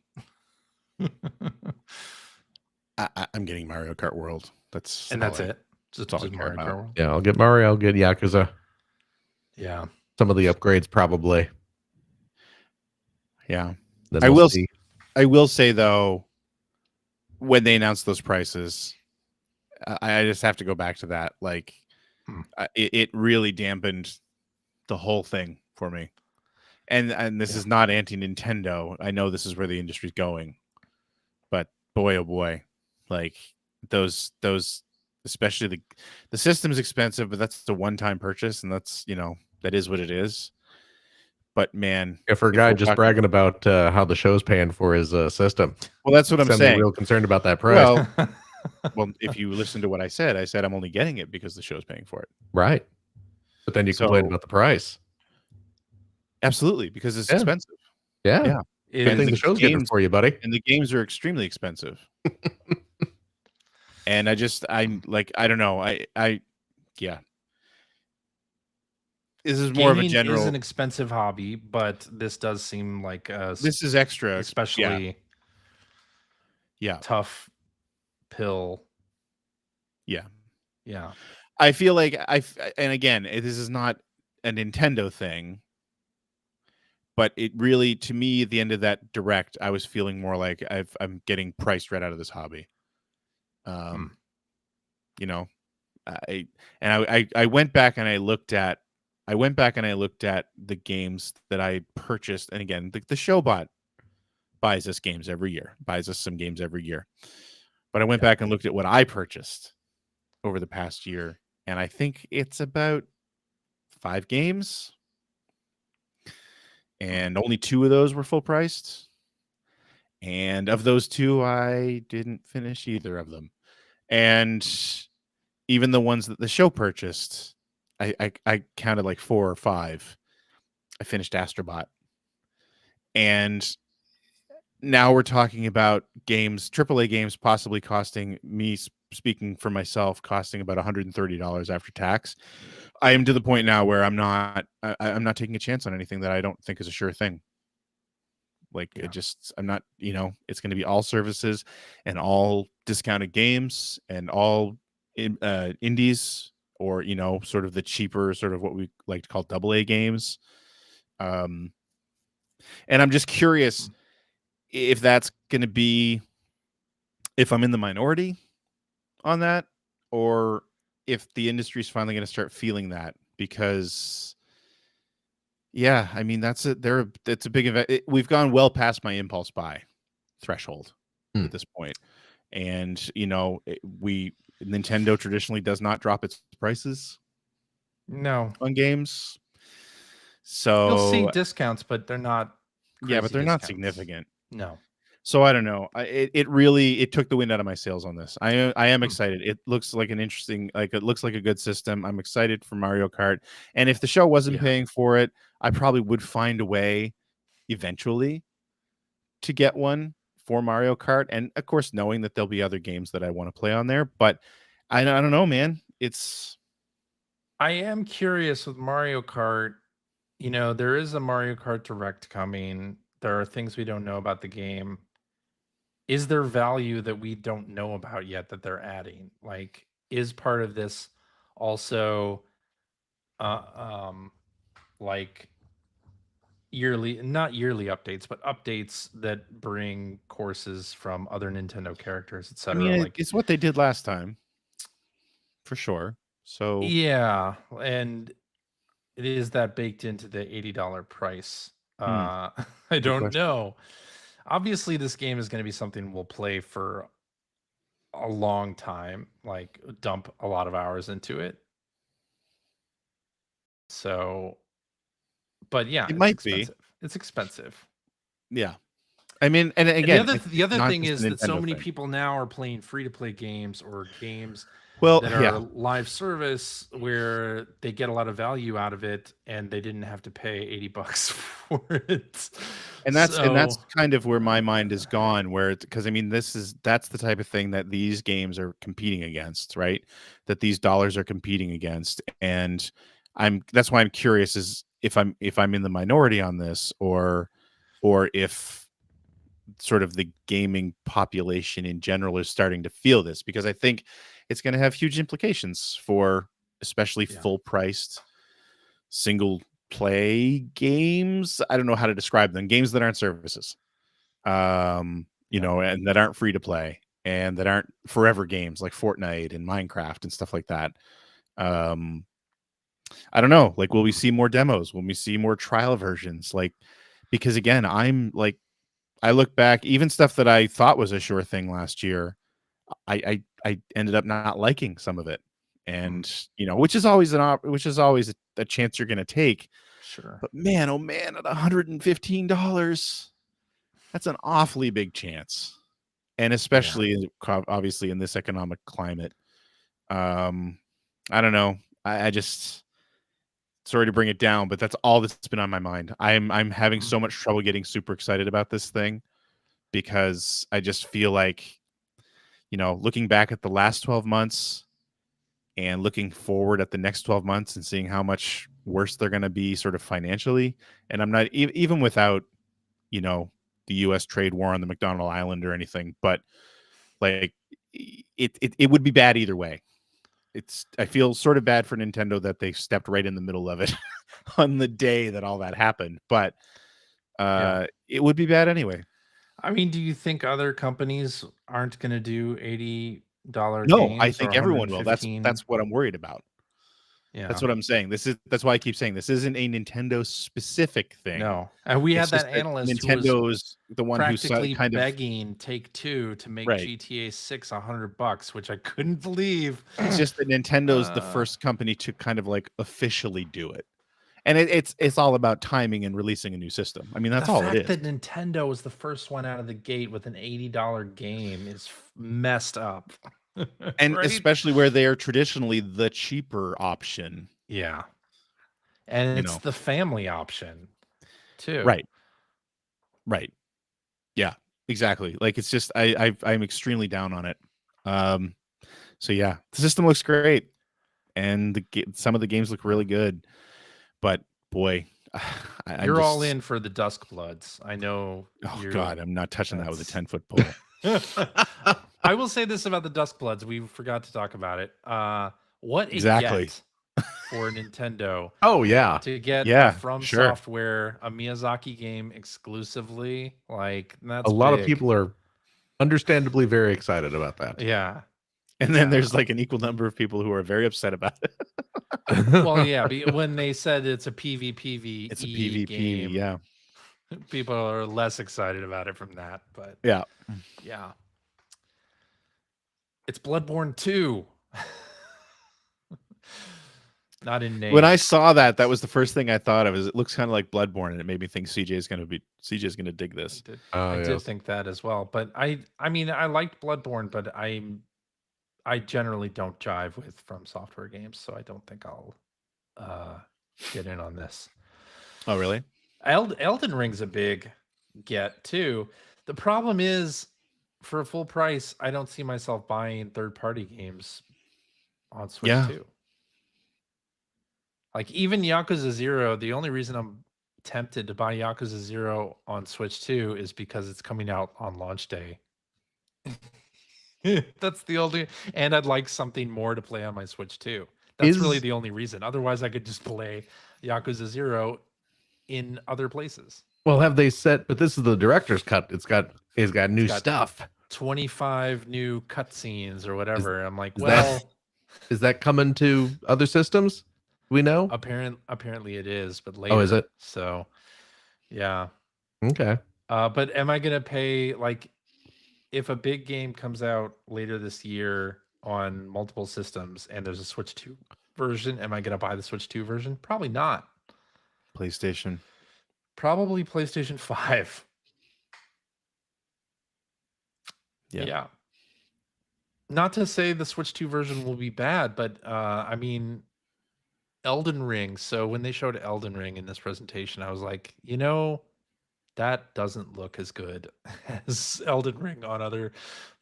I'm getting Mario Kart World. That's And that's all I- it. Just all I care Mario about. Kart World. Yeah. I'll get Mario. I'll get Yakuza. Yeah. Some of the upgrades probably. Yeah. Then I we'll will see. I will say though, when they announced those prices, I just have to go back to that. Like, it really dampened the whole thing for me. And this is not anti-Nintendo. I know this is where the industry's going, but boy, oh boy, like those especially the system's expensive, but that's a one-time purchase, and that's that is what it is. But man, Yeah, for a if guy we're just talking- bragging about how the show's paying for his system, well, that's what I'm Sounded saying. real concerned about that price. Well, if you listen to what I said I'm only getting it because the show's paying for it. Right. But then you complain So- about the price. Absolutely, because it's Yeah. expensive. Yeah. Yeah. Good And thing the the show's getting it games- for you, buddy. And the games are extremely expensive. And I'm like, I don't know. Yeah. This is more of a Gaming general. is an expensive hobby, but this does seem like a This is extra, especially Yeah. tough pill. Yeah. Yeah. I feel like and again, this is not a Nintendo thing, but it really, to me, at the end of that direct, I was feeling more like I'm getting priced right out of this hobby. You know, I went back and I looked at the games that I purchased, and again, the show buys us games every year, buys us some games every year. But I went back and looked at what I purchased over the past year, and I think it's about 5 games, and only 2 of those were full priced. And of those 2, I didn't finish either of them. And even the ones that the show purchased, I counted like 4 or 5. I finished Astrobot. And now we're talking about games, AAA games, possibly costing me, speaking for myself, costing about $130 after tax. I am to the point now where I'm not taking a chance on anything that I don't think is a sure thing. Like I'm not, it's going to be all services and all discounted games and all indies, or, sort of the cheaper, sort of what we like to call AA games. And I'm just curious if that's going to be, if I'm in the minority on that, or if the industry is finally going to start feeling that, because yeah, I mean, that's a big event. We've gone well past my impulse buy threshold at this point. And Nintendo traditionally does not drop its prices No. on games. So You'll see discounts, but they're not yeah, but crazy they're not discounts. significant. No. So I don't know. It really took the wind out of my sails on this. I am excited. It looks like an interesting, it looks like a good system. I'm excited for Mario Kart. And if the show wasn't paying for it, I probably would find a way eventually to get one for Mario Kart. And of course, knowing that there'll be other games that I want to play on there. But I don't know, man. I am curious with Mario Kart. There is a Mario Kart Direct coming. There are things we don't know about the game. Is there value that we don't know about yet that they're adding? Like, is part of this also like not yearly updates, but updates that bring courses from other Nintendo characters, I etc. mean, Like, it's what they did last time, for sure. So yeah, and is that baked into the $80 price? I don't question. know. Obviously, this game is going to be something we'll play for a long time, like dump a lot of hours into it. So, but yeah, It it's might be. expensive. It's expensive. Yeah. I mean, and And again, the other not thing just is a that so Nintendo many thing. people now are playing free to play games or games Well, that are live service where they get a lot of value out of it and they didn't have to pay $80 for it. And that's kind of where my mind is gone, where it's because I mean that's the type of thing that these games are competing against, right? That these dollars are competing against. And that's why I'm curious is if I'm in the minority on this or if sort of the gaming population in general is starting to feel this, because I think it's going to have huge implications for especially full priced single play games. I don't know how to describe them. Games that aren't services, you know, and that aren't free to play and that aren't forever games like Fortnite and Minecraft and stuff like that. I don't know. Like, will we see more demos? Will we see more trial versions? Like, because again, I look back, even stuff that I thought was a sure thing last year, I ended up not liking some of it, and you know, which is always a chance you're going to take. Sure. But man, oh man, at $115, that's an awfully big chance, and especially obviously in this economic climate. I don't know. I just sorry to bring it down, but that's all that's been on my mind. I'm having so much trouble getting super excited about this thing because I just feel like, you know, looking back at the last 12 months and looking forward at the next 12 months and seeing how much worse they're going to be sort of financially. And I'm not even without, you know, the US trade war on the McDonald Island or anything, but like it would be bad either way. I feel sort of bad for Nintendo that they stepped right in the middle of it on the day that all that happened, but it would be bad anyway. I mean, do you think other companies aren't going to do $80 No, games? I think or everyone will. That's 115? what I'm worried about. Yeah, That's what I'm saying. That's why I keep saying this isn't a Nintendo specific thing. No, and we It's had that just analyst who was Nintendo's the one who's practically kind of begging Take-Two to make Right. GTA 6 $100, which I couldn't believe. It's just that Nintendo's the first company to kind of like officially do it, and it's all about timing and releasing a new system. I mean, that's all it The is. fact that Nintendo was the first one out of the gate with an $80 game is messed up. And right? especially where they are traditionally the cheaper option. Yeah, and You it's know. the family option too. Right. Yeah, exactly. Like it's just I'm extremely down on it. So yeah, the system looks great, and some of the games look really good, but boy, You're all in for the Dusk Bloods. I know. Oh God, I'm not touching that with a that's- 10-foot pole. I will say this about the Dusk Bloods. We forgot to talk about it. What Exactly. it get for Nintendo Oh yeah. to get Yeah, From sure. Software, a Miyazaki game exclusively. Like, that's A lot of big. people are understandably very excited about that. Yeah. And then there's like an equal number of people who are very upset about it. Well, yeah. When they said it's a PvPvE It's a PvP, game, yeah. people are less excited about it from that. But Yeah. yeah. It's Bloodborne 2. Not in name. When I saw that, that was the first thing I thought of. Is it looks kind of like Bloodborne, and it made me think CJ's going to dig this. I did think that as well. But I mean, I liked Bloodborne, but I generally don't jive with From Software games, so I don't think I'll get in on this. Oh, really? Elden Ring's a big get too. The problem is, for a full price, I don't see myself buying third-party games on Switch Yeah. 2. Like even Yakuza 0, the only reason I'm tempted to buy Yakuza 0 on Switch 2 is because it's coming out on launch day. That's the only, and I'd like something more to play on my Switch 2. That's really the only reason. Otherwise, I could just play Yakuza 0 in other places. Well, have they set? But this is the director's cut. It's got new stuff. 25 new cutscenes or whatever. I'm like, is well, is that coming to other systems? We know. Apparently it is, but later. Oh, is it? So, yeah. Okay. But am I gonna pay, like, if a big game comes out later this year on multiple systems and there's a Switch 2 version, am I gonna buy the Switch 2 version? Probably not. PlayStation. Probably PlayStation 5. Yeah. Not to say the Switch 2 version will be bad, but I mean, Elden Ring. So when they showed Elden Ring in this presentation, I was like, that doesn't look as good as Elden Ring on other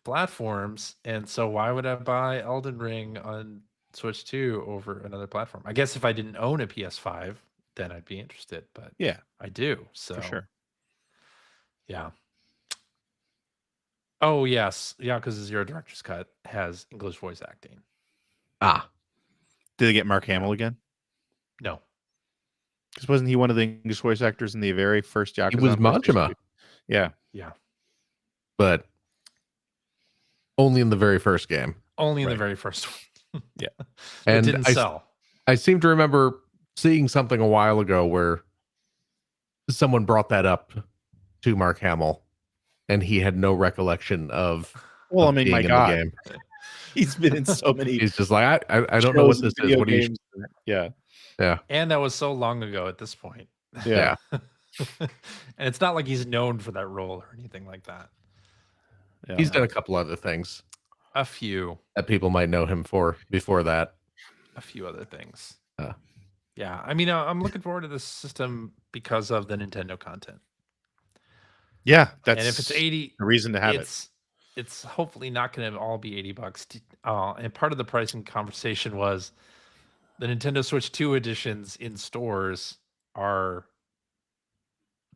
platforms. And so why would I buy Elden Ring on Switch 2 over another platform? I guess if I didn't own a PS5, then I'd be interested, but Yeah, I do. So for sure. Yeah. Oh, yes. Yakuza 0 Director's Cut has English voice acting. Ah, Did they get Mark Hamill again? No. Because wasn't he one of the English voice actors in the very first Yakuza? he was on PlayStation Majima, 2? Yeah. Yeah. but only in the very first game. Only in the Right. very first one. Yeah. It And didn't sell. I seem to remember seeing something a while ago where someone brought that up to Mark Hamill, and he had no recollection of. Well, I of mean, being my in God, the game. He's been in so many. He's just like, I don't know what this is. What do you? Yeah. Yeah. And that was so long ago at this point. Yeah. And it's not like he's known for that role or anything like that. Yeah. He's done a couple other things A few that people might know him for before that. a few other things. Uh. Yeah. I mean, I'm looking forward to this system because of the Nintendo content. Yeah. That's And if it's 80, a reason to have it. it's hopefully not going to all be $80. And part of the pricing conversation was the Nintendo Switch 2 editions in stores are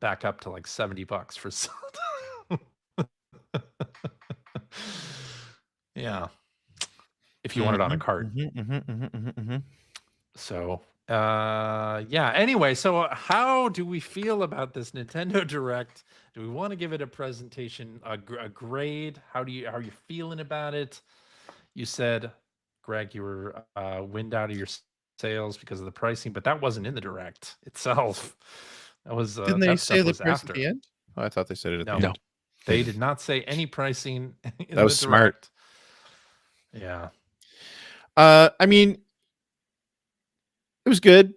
back up to like $70 for some. Yeah. If you want it on a cart. So, yeah. Anyway, so how do we feel about this Nintendo Direct? Do we want to give it a presentation, a grade? How are you feeling about it? You said, Greg, you were wind out of your sails because of the pricing, but that wasn't in the Direct itself. That was Didn't they that say stuff the was price after. at the end? Oh, I thought they said it at No. the end. They did not say any pricing in That was the smart. Direct. Yeah. I mean, it was good.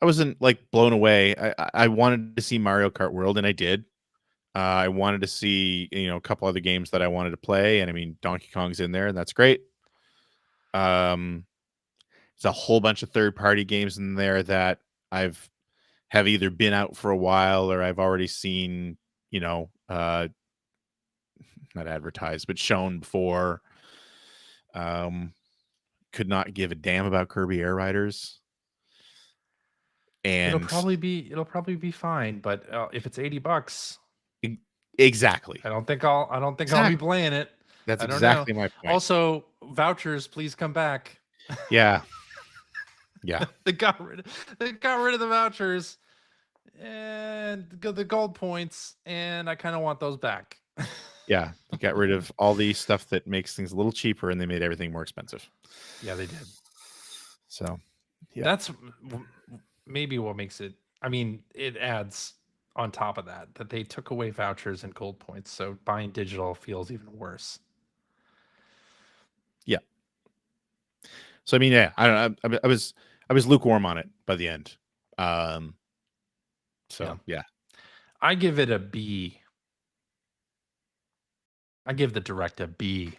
I wasn't like blown away. I wanted to see Mario Kart World, and I did. I wanted to see a couple other games that I wanted to play, and I mean Donkey Kong's in there, and that's great. There's a whole bunch of third-party games in there that have either been out for a while or I've already seen, not advertised but shown before. Could not give a damn about Kirby Air Riders. And It'll probably be fine, but if it's $80, exactly. I don't think I'll be playing it. That's I don't exactly know. my point. Also, vouchers, please come back. Yeah. Yeah. They got rid of the vouchers and the gold points, and I kind of want those back. Yeah. You got rid of all the stuff that makes things a little cheaper, and they made everything more expensive. Yeah, they did. So yeah. That's maybe what makes it. I mean, it adds on top of that they took away vouchers and gold points, so buying digital feels even worse. Yeah. So I mean, yeah, I was lukewarm on it by the end. So yeah. I give it a B. I give the direct a B.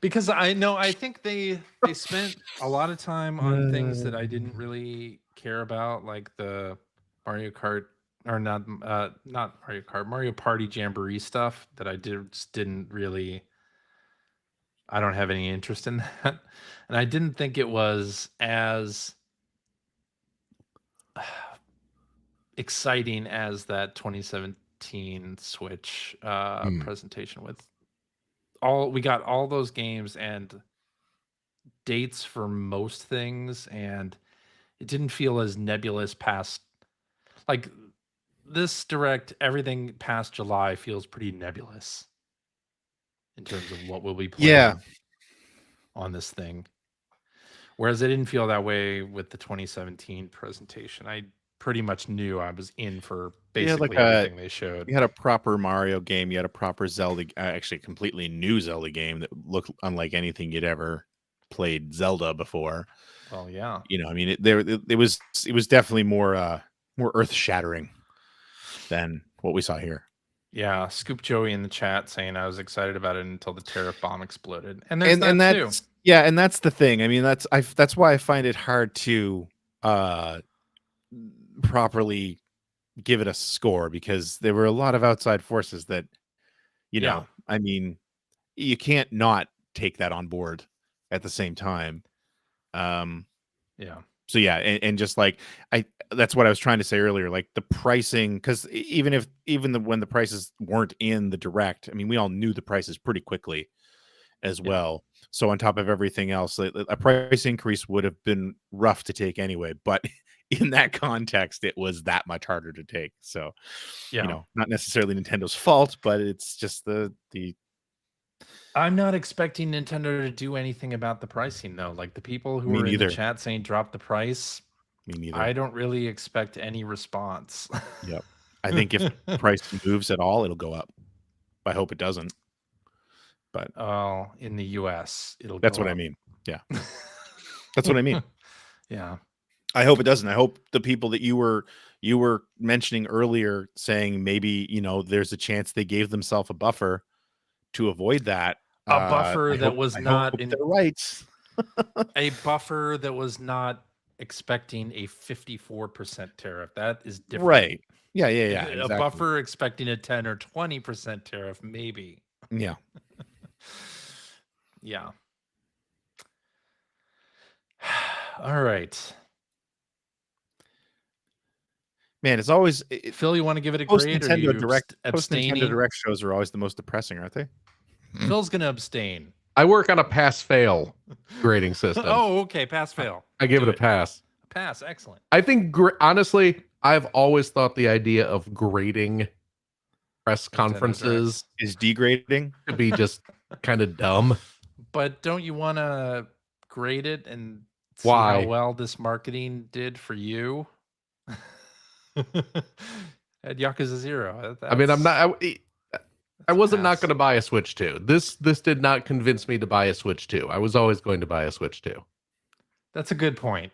Because I think they spent a lot of time on things that I didn't really care about, like the Mario Kart or not Mario Kart, Mario Party Jamboree stuff that I didn't really. I don't have any interest in that, and I didn't think it was as exciting as that 2017 Switch presentation with we got all those games and dates for most things, and it didn't feel as nebulous past like this direct. Everything past July feels pretty nebulous in terms of what we'll be playing on this thing, whereas it didn't feel that way with the 2017 presentation. I pretty much knew I was in for basically everything they showed. You had a proper Mario game. You had a proper Zelda, actually a completely new Zelda game that looked unlike anything you'd ever played Zelda before. Well, yeah. You know, I mean, it was definitely more earth shattering than what we saw here. Yeah, Scoop Joey in the chat saying I was excited about it until the tariff bomb exploded, and there's that too. Yeah, and that's the thing. I mean, that's why I find it hard to properly give it a score, because there were a lot of outside forces that, you know, I mean, you can't not take that on board at the same time. So yeah, and just like that's what I was trying to say earlier, like the pricing, because when the prices weren't in the direct, I mean, we all knew the prices pretty quickly as well. So on top of everything else, a price increase would have been rough to take anyway, but in that context, it was that much harder to take. So, you know, not necessarily Nintendo's fault, but it's just the I'm not expecting Nintendo to do anything about the pricing, though. Like the people who are in the chat saying drop the price, me neither. I don't really expect any response. Yep. I think if the price moves at all, it'll go up. I hope it doesn't. But in the US, that's what I mean. Yeah. That's what I mean. Yeah. I hope it doesn't. I hope the people that you were mentioning earlier, saying maybe, you know, there's a chance they gave themselves a buffer to avoid that. A buffer that was not in the rights. A buffer that was not expecting a 54% tariff. That is different. Right. Yeah. Exactly. A buffer expecting a 10 or 20% tariff, maybe. Yeah. Yeah. All right. Man, it's always Phil, you want to give it a grade, or you abstaining? Nintendo Direct shows are always the most depressing, aren't they? Phil's going to abstain. I work on a pass-fail grading system. Oh, okay. Pass-fail. I give it a pass. Pass. Excellent. I think, honestly, I've always thought the idea of grading press conferences is degrading to be just kind of dumb. But don't you want to grade it and see Why? how well this marketing did for you? At Yakuza 0. I mean, I wasn't not going to buy a Switch 2. This did not convince me to buy a Switch 2. I was always going to buy a Switch 2. That's a good point.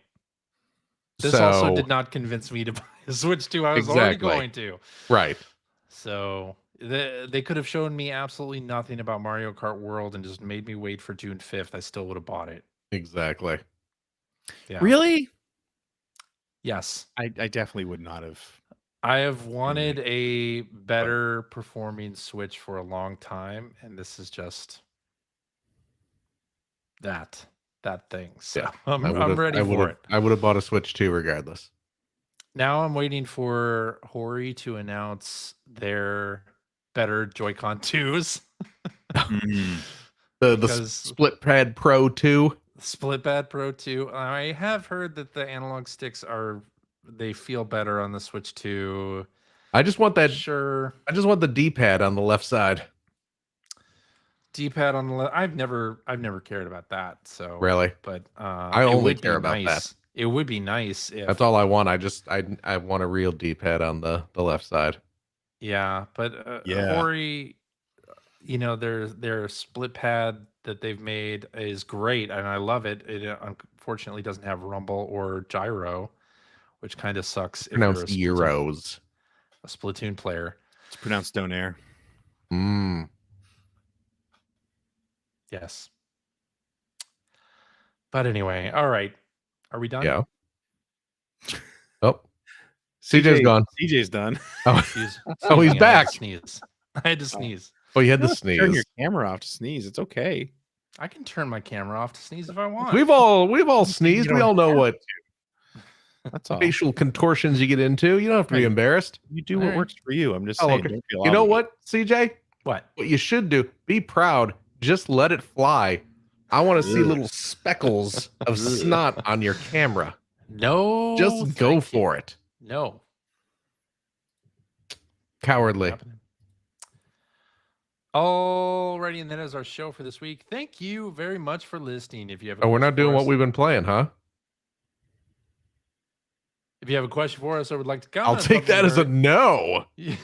This also did not convince me to buy a Switch 2. I was already going to. Right. So they could have shown me absolutely nothing about Mario Kart World and just made me wait for June 5th. I still would have bought it. Exactly. Yeah. Really? Yes. I definitely would not have. I have wanted a better performing Switch for a long time, and this is just that thing. So yeah, I'm ready for it. I would have bought a Switch 2 regardless. Now I'm waiting for Hori to announce their better Joy-Con 2s. The Split Pad Pro 2. Split Pad Pro 2. I have heard that the analog sticks they feel better on the Switch 2. I just want that. Sure. I just want the D-pad on the left side. D-pad on the left. I've never cared about that. So really, but I only care about that. It would be nice if that's all I want. I want a real D-pad on the left side. Yeah, but yeah. Hori, their split pad that they've made is great, and I love it. It unfortunately doesn't have rumble or gyro, which kind of sucks if you're Pronounced Euros. a Splatoon player. It's pronounced Donair. Mm. Yes. But anyway, all right. Are we done? Yeah. Oh, CJ's gone. CJ's done. Oh, Excuse- Oh, he's excuse me, back. I had to sneeze. oh, you had to Turn your sneeze. camera off to sneeze. It's okay. I can turn my camera off to sneeze if I want. We've all sneezed. We all know what That's all. facial contortions you get into. You don't have to be Right. embarraced. You do what Alright. works for you. I'm just Oh, saying. okay. Don't feel You know obligated. what, CJ? What? What you should do, be proud. Just let it fly. I want to see Ugh. little speckles of snot on your camera. No. Just go thank you. for it. No. Cowardly. Happening. Alrighty, and that is our show for this week. Thank you very much for listening. If you have a Oh, we're question not doing for what us- we've been playing, huh? If you have a question for us or would like to comment, I'll take that as a no. You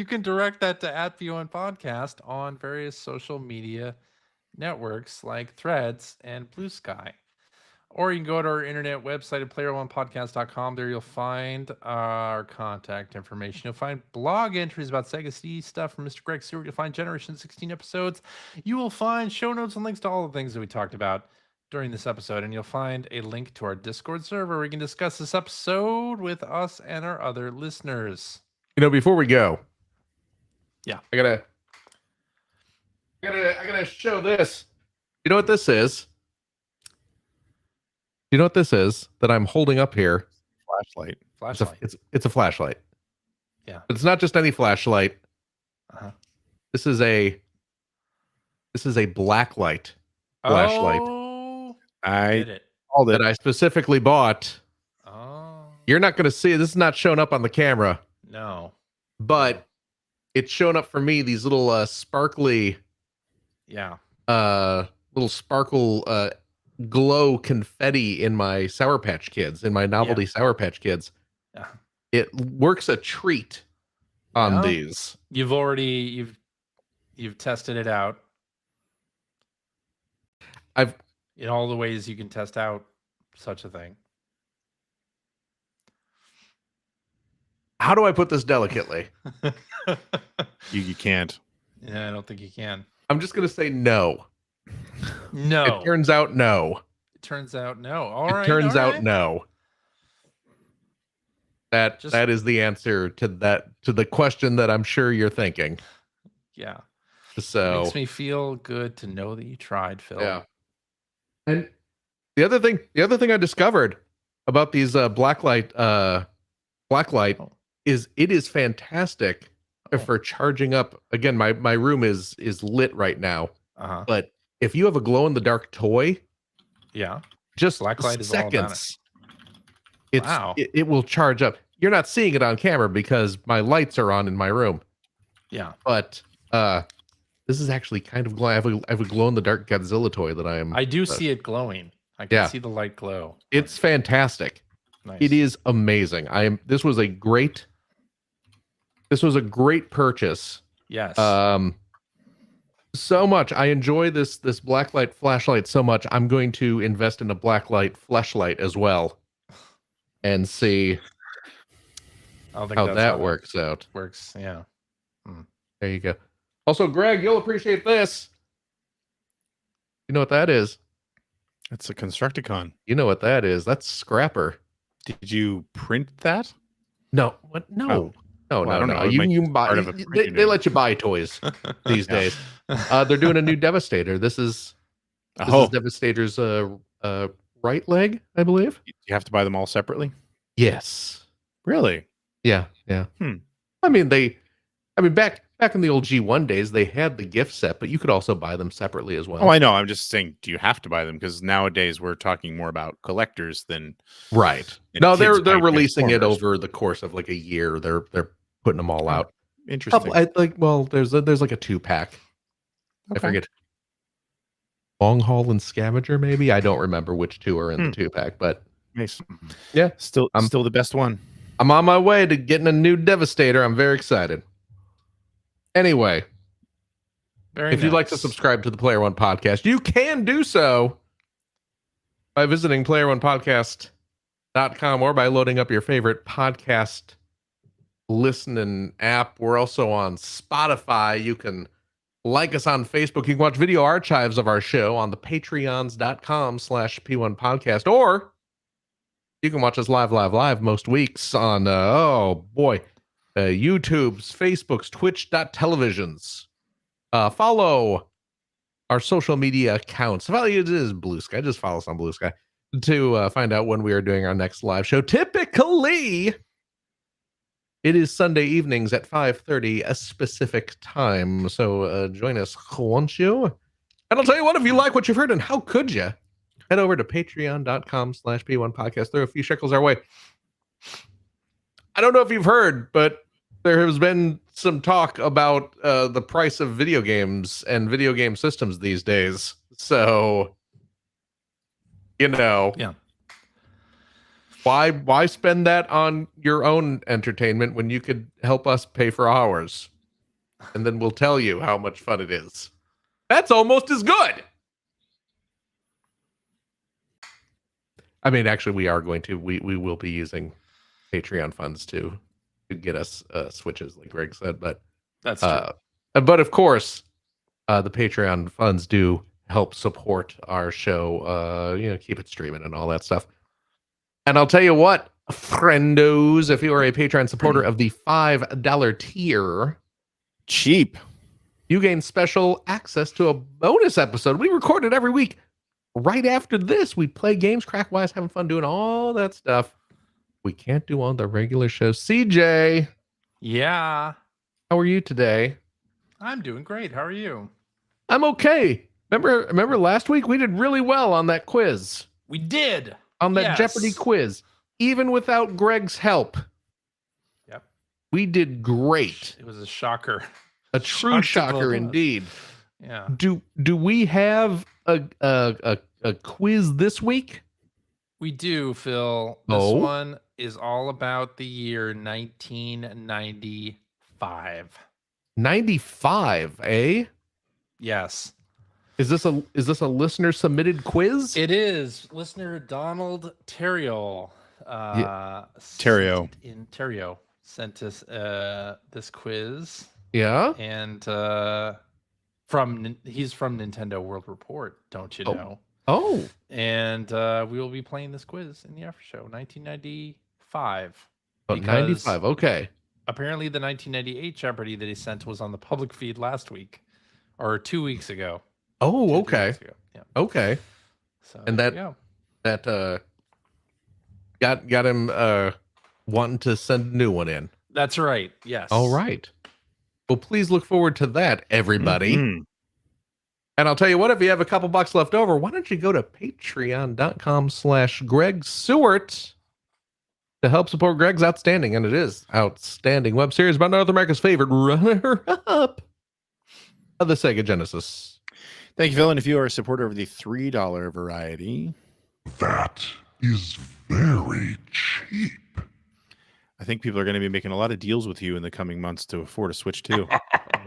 can direct that to @VON Podcast on various social media networks like Threads and Blue Sky. Or you can go to our internet website at player1podcast.com. There you'll find our contact information. You'll find blog entries about Sega CD stuff from Mr. Greg Stewart. You'll find Generation 16 episodes. You will find show notes and links to all the things that we talked about during this episode. And you'll find a link to our Discord server where you can discuss this episode with us and our other listeners. You know, before we go, Yeah. I gotta show this. You know what this is? You know what this is that I'm holding up here? Flashlight. Flashlight. It's a flashlight. Yeah. But it's not just any flashlight. Uh-huh. This is a black light flashlight Oh, I did it. called it. that I specifically bought. Oh, You're not gonna see it. This is not showing up on the camera, no. but it's showing up for me. These little sparkly Yeah. little sparkle glow confetti in my Sour Patch Kids, in my novelty Sour Patch Kids. Yeah. It works a treat on Yeah. these. You've tested it out. I've In all the ways you can test out such a thing. how do I put this delicately? You can't. Yeah, I don't think you can. I'm just gonna say no. No. It turns out no. It turns out no. All It right. turns all out right. no. That Just- that is the answer to the question that I'm sure you're thinking. Yeah. So Makes me feel good to know that you tried, Phil. yeah. And the other thing I discovered about these blacklight Oh. is it is fantastic Oh. for charging up. Again, my room is lit right now, Uh-huh. but if you have a glow in the dark toy, Yeah. just Blacklight is all about it. seconds, it's Wow. it will charge up. You're not seeing it on camera because my lights are on in my room, Yeah. but this is actually kind of glow. I have a glow in the dark Godzilla toy that I do see it glowing. I can Yeah. see the light glow. It's fantastic. Nice. It is amazing. This was a great purchase. Yes. So much. I enjoy this blacklight flashlight so much. I'm going to invest in a blacklight flashlight as well and see I don't think how that's that works out. Works. Yeah. There you go. Also, Greg, you'll appreciate this. You know what that is? It's a Constructicon. You know what that is? That's Scrapper. Did you print that? No, what? No. Oh. No, Well, I no, don't no. know. It You, might you be can buy. part of a They printing let you buy toys these Yeah. days. They're doing a new Devastator. This is Devastator's right leg, I believe. You have to buy them all separately? Yes. Really? Yeah. I mean, back in the old G1 days, they had the gift set, but you could also buy them separately as well. Oh, I know. I'm just saying, do you have to buy them? Because nowadays we're talking more about collectors than Right. and No, kids they're buying releasing it Transformers. over the course of like a year. They're putting them all out. Interesting. There's like a 2-pack. I Okay. forget. Long Haul and Scavenger, maybe. I don't remember which two are in the 2-pack, but Nice. Yeah. Still I'm- the best one. I'm on my way to getting a new Devastator. I'm very excited. Anyway, Very if you'd like to nice. subscribe to the Player One podcast, you can do so by visiting playeronepodcast.com or by loading up your favorite podcast listening app. We're also on Spotify. You can like us on Facebook. You can watch video archives of our show on the patreons.com/P1 podcast, or you can watch us live most weeks on, YouTube's, Facebook's, Twitch.televisions. Follow our social media accounts. It is Blue Sky. Just follow us on Blue Sky to find out when we are doing our next live show. Typically, it is Sunday evenings at 5:30 a specific time. So join us, won't you? And I'll tell you what, if you like what you've heard, and how could you, head over to patreon.com/P1 podcast. Throw a few shekels our way. I don't know if you've heard, but there has been some talk about the price of video games and video game systems these days. So, Yeah. why spend that on your own entertainment when you could help us pay for ours? And then we'll tell you how much fun it is. That's almost as good. I mean, actually, we will be using Patreon funds to get us Switches, like Greg said. But That's true. but of course, the Patreon funds do help support our show. Keep it streaming and all that stuff. And I'll tell you what, friendos, if you are a Patreon supporter of the $5 tier, Cheap. you gain special access to a bonus episode. We record it every week. Right after this, we play games, crack wise, having fun doing all that stuff we can't do on the regular show. CJ, Yeah. how are you today? I'm doing great. How are you? I'm okay. Remember last week we did really well on that quiz, We did. on that Yes. Jeopardy quiz, even without Greg's help. Yep. We did great. It was a shocker. A true Shocked to both shocker of us. indeed. Yeah. Do we have a quiz this week? We do, Phil. This Oh? one is all about the year 1995. 95, eh? Yes. Is this a listener submitted quiz? It is. Listener Donald Terrio. Terrio. Sent us this quiz. Yeah. And he's from Nintendo World Report, don't you Oh. know? Oh, And we will be playing this quiz in the after show, 1995. but Because 95. Okay. apparently the 1998 Jeopardy that he sent was on the public feed last week or 2 weeks ago. Oh, 2 okay. weeks ago. Yeah. Okay. So And there that- you go. That got him wanting to send a new one in. That's right. Yes. All right. Well, please look forward to that, everybody. Mhm. And I'll tell you what, if you have a couple bucks left over, why don't you go to patreon.com/Greg Seward to help support Greg's outstanding, and it is outstanding web series about North America's favorite runner-up of the Sega Genesis. Thank you, Phil. And if you are a supporter of the $3 variety, That is very cheap. I think people are going to be making a lot of deals with you in the coming months to afford a Switch too.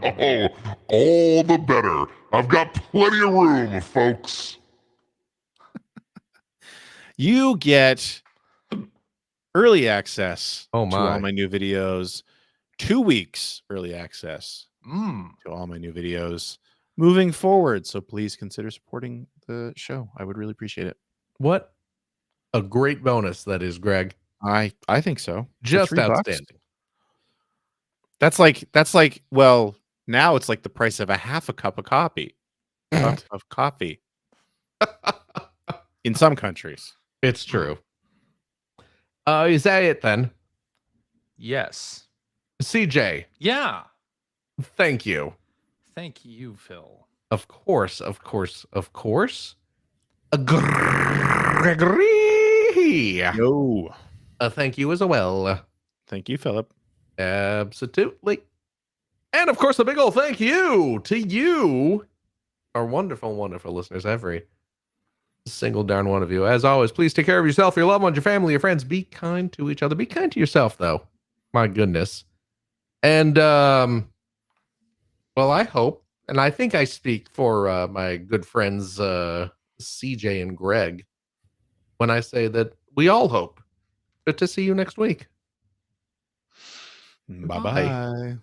Oh, all the better. I've got plenty of room, folks. You get early access Oh, to my. all my new videos, 2 weeks early access Mm. to all my new videos moving forward. So please consider supporting the show. I would really appreciate it. What a great bonus that is, Greg. I think so. For Just $3, outstanding. That's like well, now it's like the price of a half a cup of coffee. Cup of coffee. In some countries. It's true. Is that it then? Yes. CJ, Yeah. thank you. Thank you, Phil. Of course. Gregory. Yo. Thank you as well. Thank you, Philip. Absolutely. And of course, a big old thank you to you, our wonderful, wonderful listeners, every single darn one of you. As always, please take care of yourself, your loved ones, your family, your friends. Be kind to each other. Be kind to yourself, though. My goodness. And Well, I hope, and I think I speak for my good friends CJ and Greg when I say that we all hope to see you next week. Bye-bye.